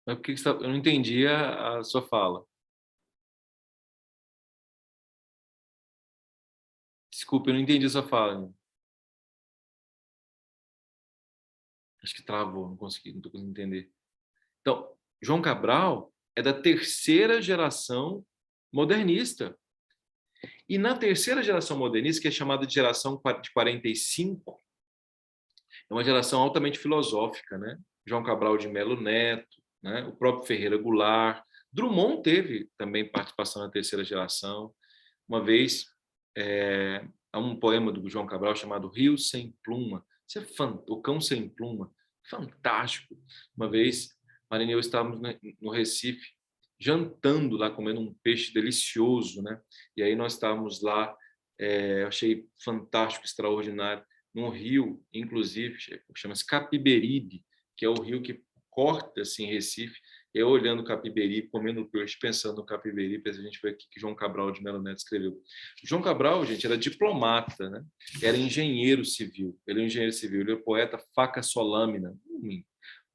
Mas por que você eu não entendi a sua fala. Desculpa, eu não entendi a sua fala. Acho que travou, não estou conseguindo entender. Então, João Cabral é da terceira geração modernista. E na terceira geração modernista, que é chamada de geração de 45, é uma geração altamente filosófica, né? João Cabral de Melo Neto, né? O próprio Ferreira Goulart. Drummond teve também participação na terceira geração. Uma vez, há um poema do João Cabral chamado Rio Sem Pluma. Isso é o Cão Sem Pluma. Fantástico. Uma vez, Marina e eu estávamos no Recife, jantando lá, comendo um peixe delicioso, né? E aí nós estávamos lá, eu achei fantástico, extraordinário, num rio, inclusive, chama-se Capiberibe, que é o rio que corta assim Recife. Eu olhando o Capiberibe, comendo peixe, pensando no Capiberibe, a gente vê aqui que João Cabral de Melo Neto escreveu. João Cabral, gente, era diplomata, né? Era engenheiro civil. Ele é engenheiro civil, ele é poeta faca só lâmina.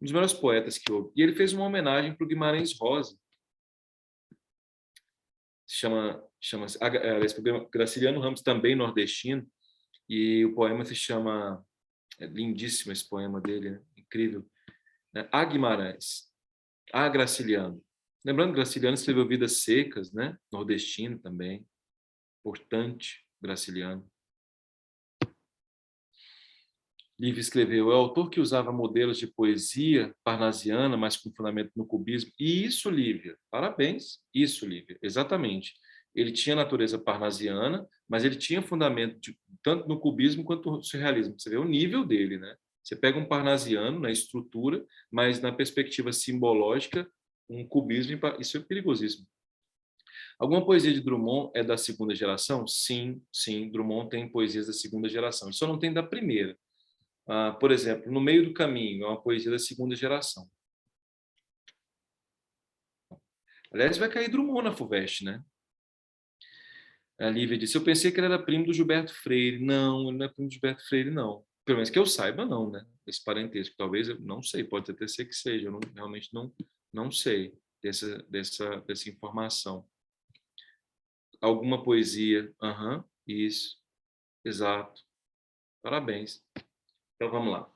Um dos melhores poetas que houve. E ele fez uma homenagem para o Guimarães Rosa. Chama-se Graciliano Ramos, também nordestino, e o poema se chama, é lindíssimo esse poema dele, né? Incrível, né? A Guimarães, a Graciliano. Lembrando, Graciliano escreveu Vidas Secas, né? Nordestino também, importante, Graciliano. Livre escreveu, é o autor que usava modelos de poesia parnasiana, mas com fundamento no cubismo. E isso, Lívia, parabéns. Isso, Lívia, exatamente. Ele tinha natureza parnasiana, mas ele tinha fundamento tanto no cubismo quanto no surrealismo. Você vê o nível dele, né? Você pega um parnasiano na estrutura, mas na perspectiva simbológica, um cubismo, isso é perigosíssimo. Alguma poesia de Drummond é da segunda geração? Sim, sim, Drummond tem poesias da segunda geração. Ele só não tem da primeira. Por exemplo, No Meio do Caminho, é uma poesia da segunda geração. Aliás, vai cair Drummond na FUVEST, né? A Lívia disse, eu pensei que ele era primo do Gilberto Freire. Não, ele não é primo do Gilberto Freire, não. Pelo menos que eu saiba, não, né? Esse parentesco, talvez, eu não sei, pode até ser que seja, eu realmente não sei dessa informação. Alguma poesia, isso, exato. Parabéns. Então, vamos lá.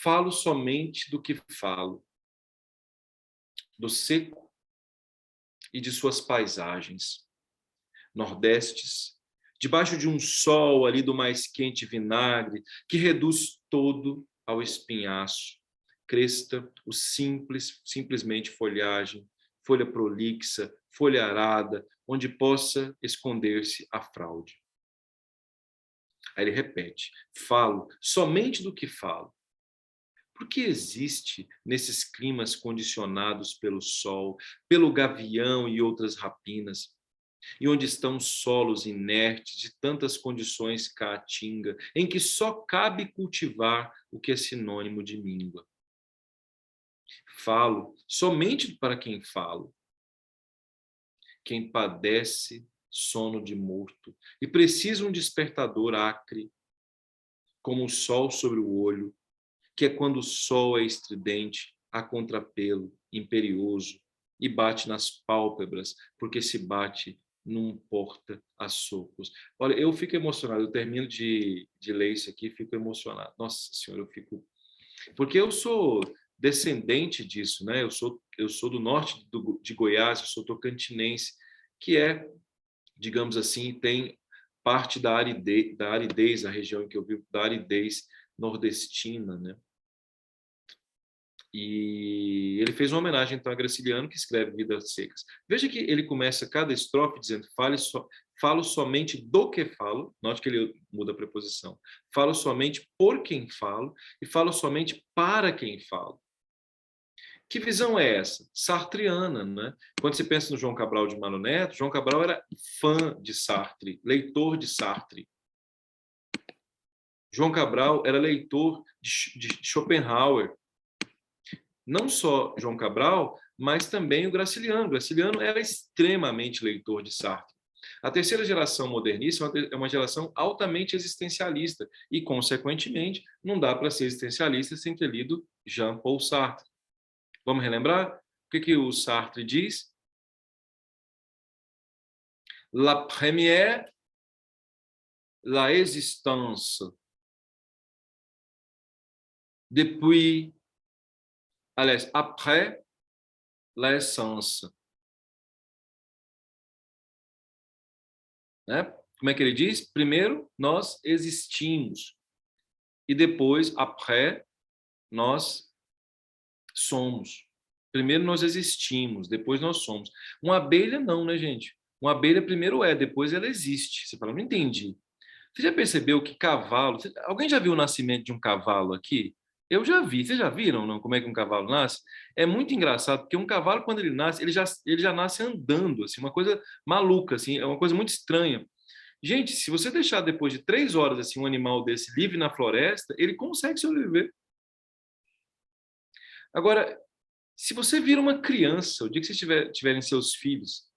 Falo somente do que falo, do seco e de suas paisagens, nordestes, debaixo de um sol ali do mais quente vinagre, que reduz todo ao espinhaço, cresta, o simplesmente folhagem, folha prolixa, folha arada, onde possa esconder-se a fraude. Aí ele repete, falo somente do que falo. Porque existe nesses climas condicionados pelo sol, pelo gavião e outras rapinas, e onde estão solos inertes de tantas condições caatinga, em que só cabe cultivar o que é sinônimo de míngua. Falo somente para quem falo, quem padece sono de morto e precisa um despertador acre, como o sol sobre o olho, que é quando o sol é estridente, a contrapelo, imperioso, e bate nas pálpebras, porque se bate num porta-a-socos. Olha, eu fico emocionado, eu termino de ler isso aqui, fico emocionado. Nossa Senhora, eu fico... Porque eu sou descendente disso, né? Eu sou do norte de Goiás, eu sou tocantinense, que é, digamos assim, tem parte da aridez, a região em que eu vivo, da aridez nordestina, né? E ele fez uma homenagem então a Graciliano, que escreve Vidas Secas. Veja que ele começa cada estrofe dizendo falo somente do que falo, note que ele muda a preposição, falo somente por quem falo e falo somente para quem falo. Que visão é essa? Sartreana, né? Quando você pensa no João Cabral de Mano Neto, João Cabral era fã de Sartre, leitor de Sartre. João Cabral era leitor de Schopenhauer. Não só João Cabral, mas também o Graciliano. O Graciliano era extremamente leitor de Sartre. A terceira geração modernista é uma geração altamente existencialista e, consequentemente, não dá para ser existencialista sem ter lido Jean-Paul Sartre. Vamos relembrar? O que o Sartre diz? La première, la existence. Depuis, aliás, après, la essence. Né? Como é que ele diz? Primeiro, nós existimos. E depois, après, nós somos. Primeiro nós existimos, depois nós somos. Uma abelha não, né, gente? Uma abelha primeiro depois ela existe. Você fala, não entendi. Você já percebeu que cavalo... Alguém já viu o nascimento de um cavalo aqui? Eu já vi. Vocês já viram, não? Como é que um cavalo nasce? É muito engraçado, porque um cavalo, quando ele nasce, ele já nasce andando, assim, uma coisa maluca, assim, é uma coisa muito estranha. Gente, se você deixar depois de 3 horas assim, um animal desse livre na floresta, ele consegue sobreviver. Agora, se você vira uma criança, o dia que vocês tiverem seus filhos,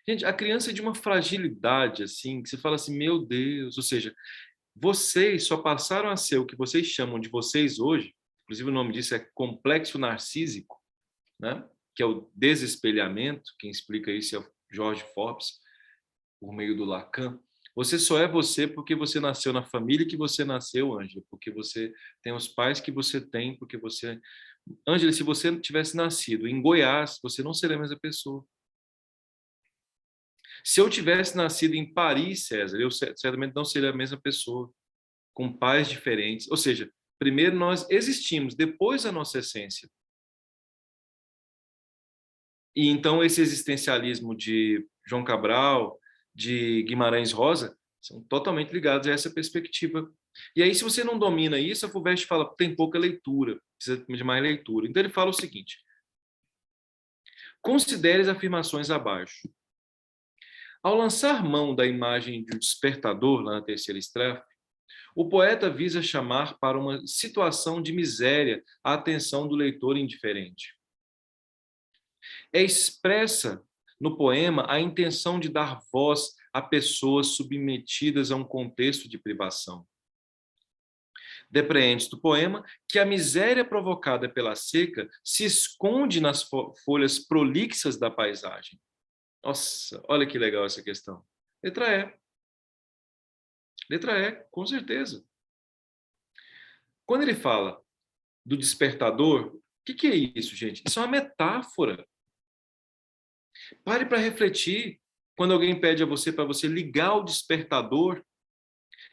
gente, a criança é de uma fragilidade, assim, que você fala assim, meu Deus, ou seja, vocês só passaram a ser o que vocês chamam de vocês hoje, inclusive o nome disso é complexo narcísico, né? Que é o desespelhamento. Quem explica isso é o George Forbes, por meio do Lacan. Você só é você porque você nasceu na família que você nasceu, Ângela, porque você tem os pais que você tem, porque você... Ângela, se você tivesse nascido em Goiás, você não seria a mesma pessoa. Se eu tivesse nascido em Paris, César, eu certamente não seria a mesma pessoa, com pais diferentes. Ou seja, primeiro nós existimos, depois a nossa essência. E então esse existencialismo de João Cabral, de Guimarães Rosa, são totalmente ligados a essa perspectiva. E aí, se você não domina isso, a FUVEST fala tem pouca leitura, precisa de mais leitura. Então ele fala o seguinte: considere as afirmações abaixo. Ao lançar mão da imagem de um despertador, lá na terceira estrofe, o poeta visa chamar para uma situação de miséria a atenção do leitor indiferente. É expressa no poema a intenção de dar voz a pessoas submetidas a um contexto de privação. Depreende do poema que a miséria provocada pela seca se esconde nas folhas prolixas da paisagem. Nossa, olha que legal essa questão. Letra E. Letra E, com certeza. Quando ele fala do despertador, o que é isso, gente? Isso é uma metáfora. Pare para refletir. Quando alguém pede a você para você ligar o despertador,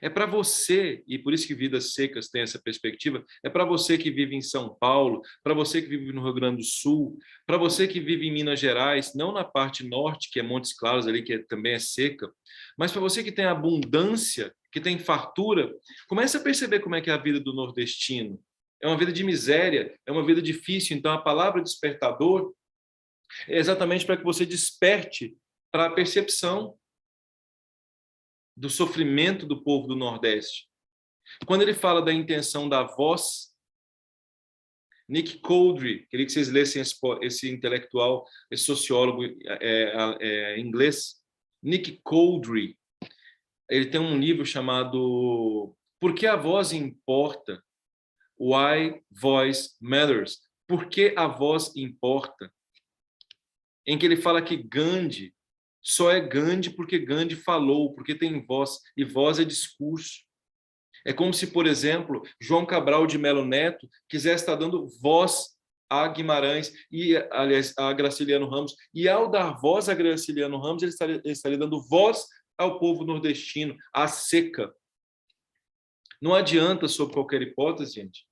é para você, e por isso que Vidas Secas tem essa perspectiva, é para você que vive em São Paulo, para você que vive no Rio Grande do Sul, para você que vive em Minas Gerais, não na parte norte, que é Montes Claros ali, que também é seca, mas para você que tem abundância, que tem fartura, comece a perceber como é que é a vida do nordestino. É uma vida de miséria, é uma vida difícil, então a palavra despertador é exatamente para que você desperte para a percepção do sofrimento do povo do Nordeste. Quando ele fala da intenção da voz, Nick Cowdery, queria que vocês lessem esse intelectual, esse sociólogo inglês, Nick Cowdery. Ele tem um livro chamado Por que a Voz Importa? Why Voice Matters. Por que a voz importa? Em que ele fala que Gandhi só é Gandhi porque Gandhi falou, porque tem voz, e voz é discurso. É como se, por exemplo, João Cabral de Melo Neto quisesse estar dando voz a Guimarães, e, aliás, a Graciliano Ramos, e ao dar voz a Graciliano Ramos, ele estaria dando voz ao povo nordestino, à seca. Não adianta, sob qualquer hipótese, gente,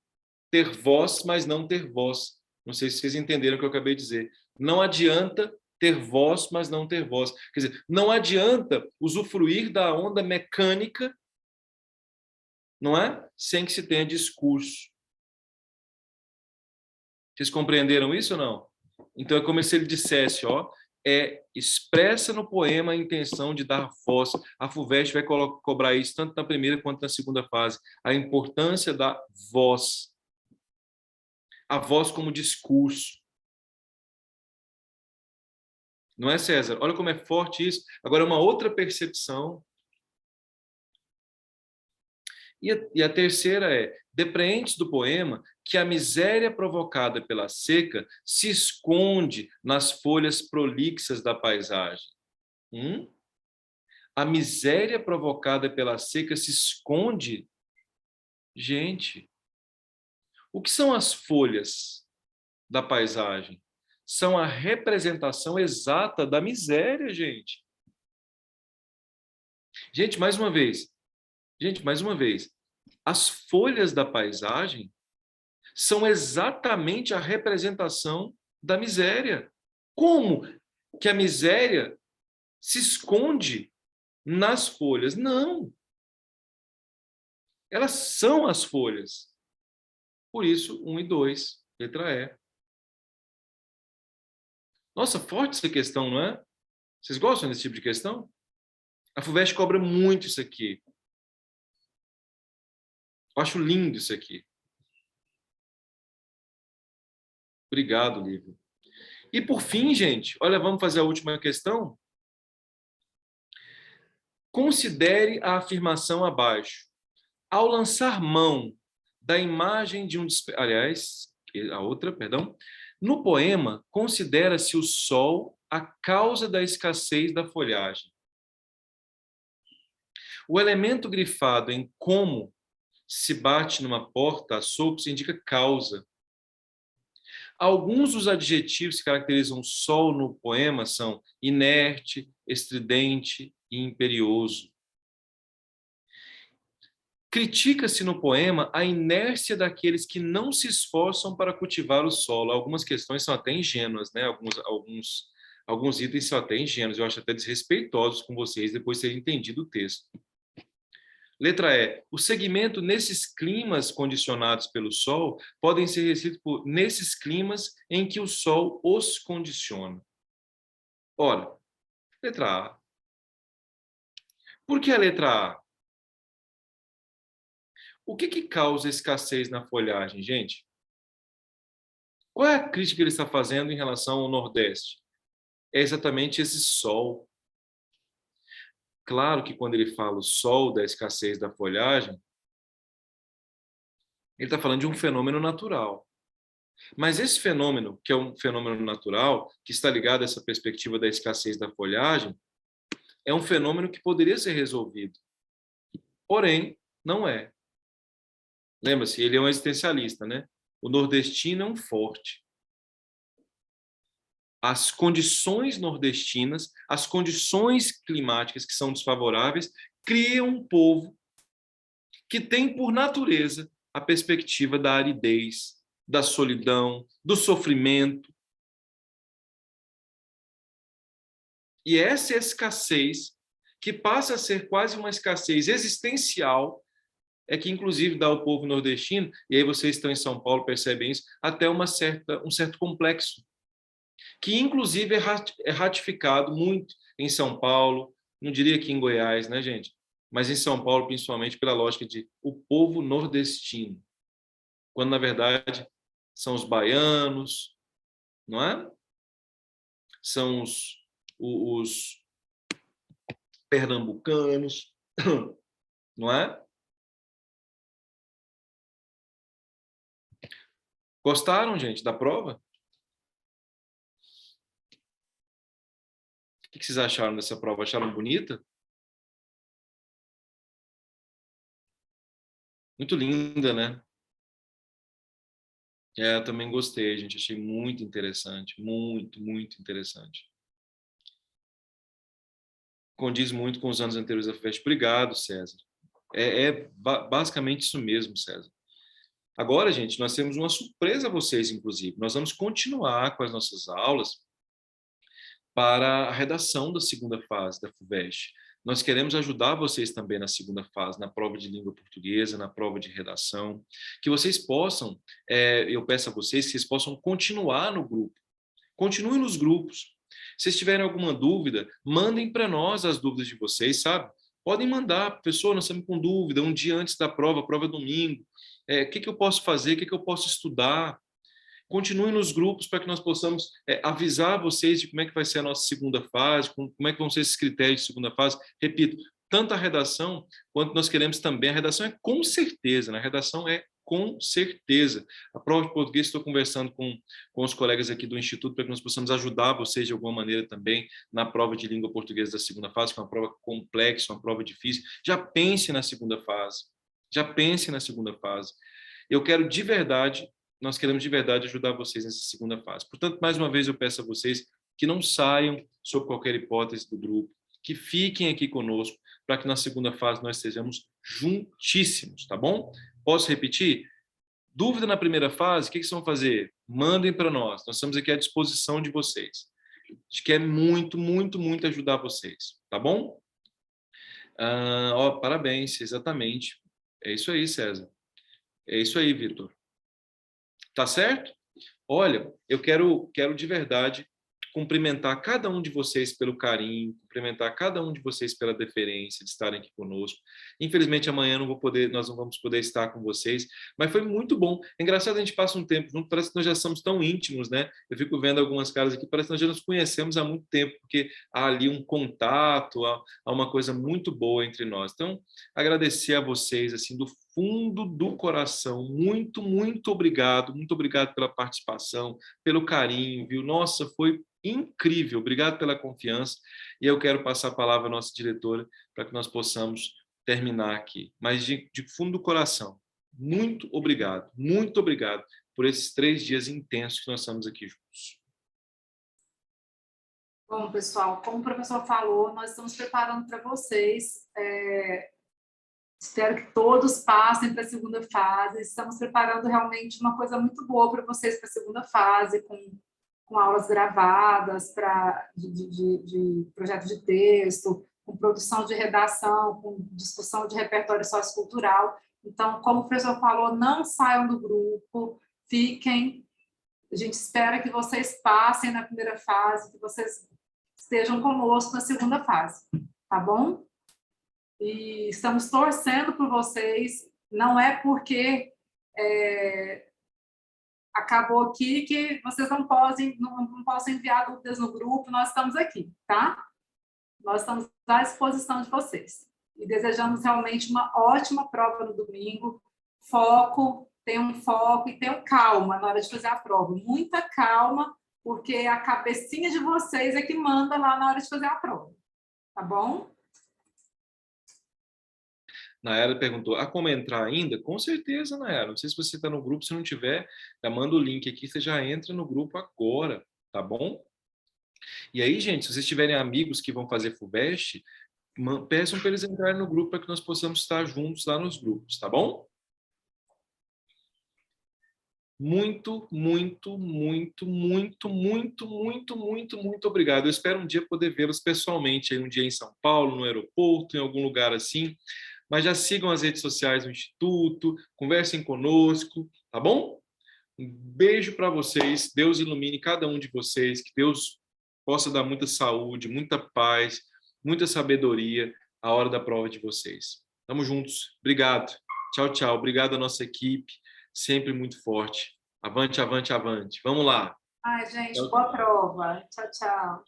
ter voz, mas não ter voz. Não sei se vocês entenderam o que eu acabei de dizer. Não adianta ter voz, mas não ter voz. Quer dizer, não adianta usufruir da onda mecânica, não é? Sem que se tenha discurso. Vocês compreenderam isso ou não? Então é como se ele dissesse, ó, expressa no poema a intenção de dar voz. A FUVEST vai cobrar isso tanto na primeira quanto na segunda fase. A importância da voz. A voz como discurso. Não é, César? Olha como é forte isso. Agora, uma outra percepção. E a terceira é, depreende do poema que a miséria provocada pela seca se esconde nas folhas prolixas da paisagem. A miséria provocada pela seca se esconde? Gente, o que são as folhas da paisagem? São a representação exata da miséria, gente. Gente, mais uma vez. As folhas da paisagem são exatamente a representação da miséria. Como que a miséria se esconde nas folhas? Não. Elas são as folhas. Por isso, 1 e 2, letra E. Nossa, forte essa questão, não é? Vocês gostam desse tipo de questão? A FUVEST cobra muito isso aqui. Eu acho lindo isso aqui. Obrigado, Lívia. E por fim, gente, olha, vamos fazer a última questão? Considere a afirmação abaixo. Ao lançar mão da imagem de um... Aliás, a outra, perdão. No poema, considera-se o sol a causa da escassez da folhagem. O elemento grifado em como se bate numa porta a sopros indica causa. Alguns dos adjetivos que caracterizam o sol no poema são inerte, estridente e imperioso. Critica-se no poema a inércia daqueles que não se esforçam para cultivar o solo. Algumas questões são até ingênuas, né? Alguns itens são até ingênuos, eu acho até desrespeitosos com vocês depois de terem entendido o texto. Letra E. O segmento nesses climas condicionados pelo Sol podem ser restritos por nesses climas em que o Sol os condiciona. Ora, letra A. Por que a letra A? O que causa escassez na folhagem, gente? Qual é a crítica que ele está fazendo em relação ao Nordeste? É exatamente esse Sol. Claro que quando ele fala o Sol da escassez da folhagem, ele está falando de um fenômeno natural. Mas esse fenômeno, que é um fenômeno natural, que está ligado a essa perspectiva da escassez da folhagem, é um fenômeno que poderia ser resolvido. Porém, não é. Lembra-se, ele é um existencialista, né? O nordestino é um forte. As condições nordestinas, as condições climáticas que são desfavoráveis, criam um povo que tem por natureza a perspectiva da aridez, da solidão, do sofrimento. E essa escassez, que passa a ser quase uma escassez existencial, é que inclusive dá ao povo nordestino, e aí vocês estão em São Paulo, percebem isso, até um certo complexo, que inclusive é ratificado muito em São Paulo, não diria que em Goiás, né, gente? Mas em São Paulo, principalmente pela lógica de o povo nordestino, quando na verdade são os baianos, não é? São os pernambucanos, não é? Gostaram, gente, da prova? O que vocês acharam dessa prova? Acharam bonita? Muito linda, né? Eu também gostei, gente. Achei muito interessante. Muito, muito interessante. Condiz muito com os anos anteriores da FUVEST. Obrigado, César. Basicamente isso mesmo, César. Agora, gente, nós temos uma surpresa a vocês, inclusive. Nós vamos continuar com as nossas aulas para a redação da segunda fase da FUVEST. Nós queremos ajudar vocês também na segunda fase, na prova de língua portuguesa, na prova de redação, que vocês possam, eu peço a vocês que vocês possam continuar no grupo. Continuem nos grupos. Se vocês tiverem alguma dúvida, mandem para nós as dúvidas de vocês, sabe? Podem mandar, professor, nós estamos com dúvida, um dia antes da prova, a prova é domingo. O que eu posso fazer, o que eu posso estudar? Continuem nos grupos para que nós possamos avisar vocês de como é que vai ser a nossa segunda fase, como é que vão ser esses critérios de segunda fase. Repito, tanto a redação quanto nós queremos também. A redação é com certeza, né? A redação é com certeza. A prova de português, estou conversando com os colegas aqui do Instituto para que nós possamos ajudar vocês de alguma maneira também na prova de língua portuguesa da segunda fase, que é uma prova complexa, uma prova difícil. Já pense na segunda fase. Já pense na segunda fase. Eu quero de verdade, nós queremos de verdade ajudar vocês nessa segunda fase. Portanto, mais uma vez eu peço a vocês que não saiam sob qualquer hipótese do grupo, que fiquem aqui conosco para que na segunda fase nós estejamos juntíssimos, tá bom? Posso repetir? Dúvida na primeira fase, o que vocês vão fazer? Mandem para nós, nós estamos aqui à disposição de vocês. A gente quer muito, muito, muito ajudar vocês, tá bom? Parabéns, exatamente. É isso aí, César. É isso aí, Vitor. Tá certo? Olha, eu quero de verdade cumprimentar cada um de vocês pelo carinho, cumprimentar cada um de vocês pela deferência de estarem aqui conosco. Infelizmente amanhã nós não vamos poder estar com vocês, mas foi muito bom. É engraçado, a gente passa um tempo junto, parece que nós já somos tão íntimos, né? Eu fico vendo algumas caras aqui, parece que nós já nos conhecemos há muito tempo, porque há ali um contato, há uma coisa muito boa entre nós. Então, agradecer a vocês assim do fundo do coração, muito, muito obrigado pela participação, pelo carinho, viu? Nossa, foi incrível, obrigado pela confiança, e eu quero passar a palavra à nossa diretora para que nós possamos terminar aqui, mas de fundo do coração, muito obrigado por esses 3 dias intensos que nós estamos aqui juntos. Bom, pessoal, como o professor falou, nós estamos preparando para vocês. Espero que todos passem para a segunda fase. Estamos preparando realmente uma coisa muito boa para vocês para a segunda fase, com aulas gravadas de projeto de texto, com produção de redação, com discussão de repertório sociocultural. Então, como o professor falou, não saiam do grupo, fiquem. A gente espera que vocês passem na primeira fase, que vocês estejam conosco na segunda fase, tá bom? E estamos torcendo por vocês, não é porque acabou aqui que vocês não possam enviar dúvidas no grupo, nós estamos aqui, tá? Nós estamos à disposição de vocês. E desejamos realmente uma ótima prova no domingo. Tenham foco e tenham calma na hora de fazer a prova. Muita calma, porque a cabecinha de vocês é que manda lá na hora de fazer a prova. Tá bom? Nayara perguntou, como entrar ainda? Com certeza, Nayara. Não sei se você está no grupo, se não tiver, já manda o link aqui, você já entra no grupo agora, tá bom? E aí, gente, se vocês tiverem amigos que vão fazer FUVEST, peçam para eles entrarem no grupo para que nós possamos estar juntos lá nos grupos, tá bom? Muito, muito, muito, muito, muito, muito, muito, muito obrigado. Eu espero um dia poder vê-los pessoalmente, um dia em São Paulo, no aeroporto, em algum lugar assim. Mas já sigam as redes sociais do Instituto, conversem conosco, tá bom? Um beijo para vocês, Deus ilumine cada um de vocês, que Deus possa dar muita saúde, muita paz, muita sabedoria à hora da prova de vocês. Tamo juntos, obrigado. Tchau, tchau. Obrigado à nossa equipe, sempre muito forte. Avante, avante, avante. Vamos lá. Ai, gente, boa prova. Tchau, tchau.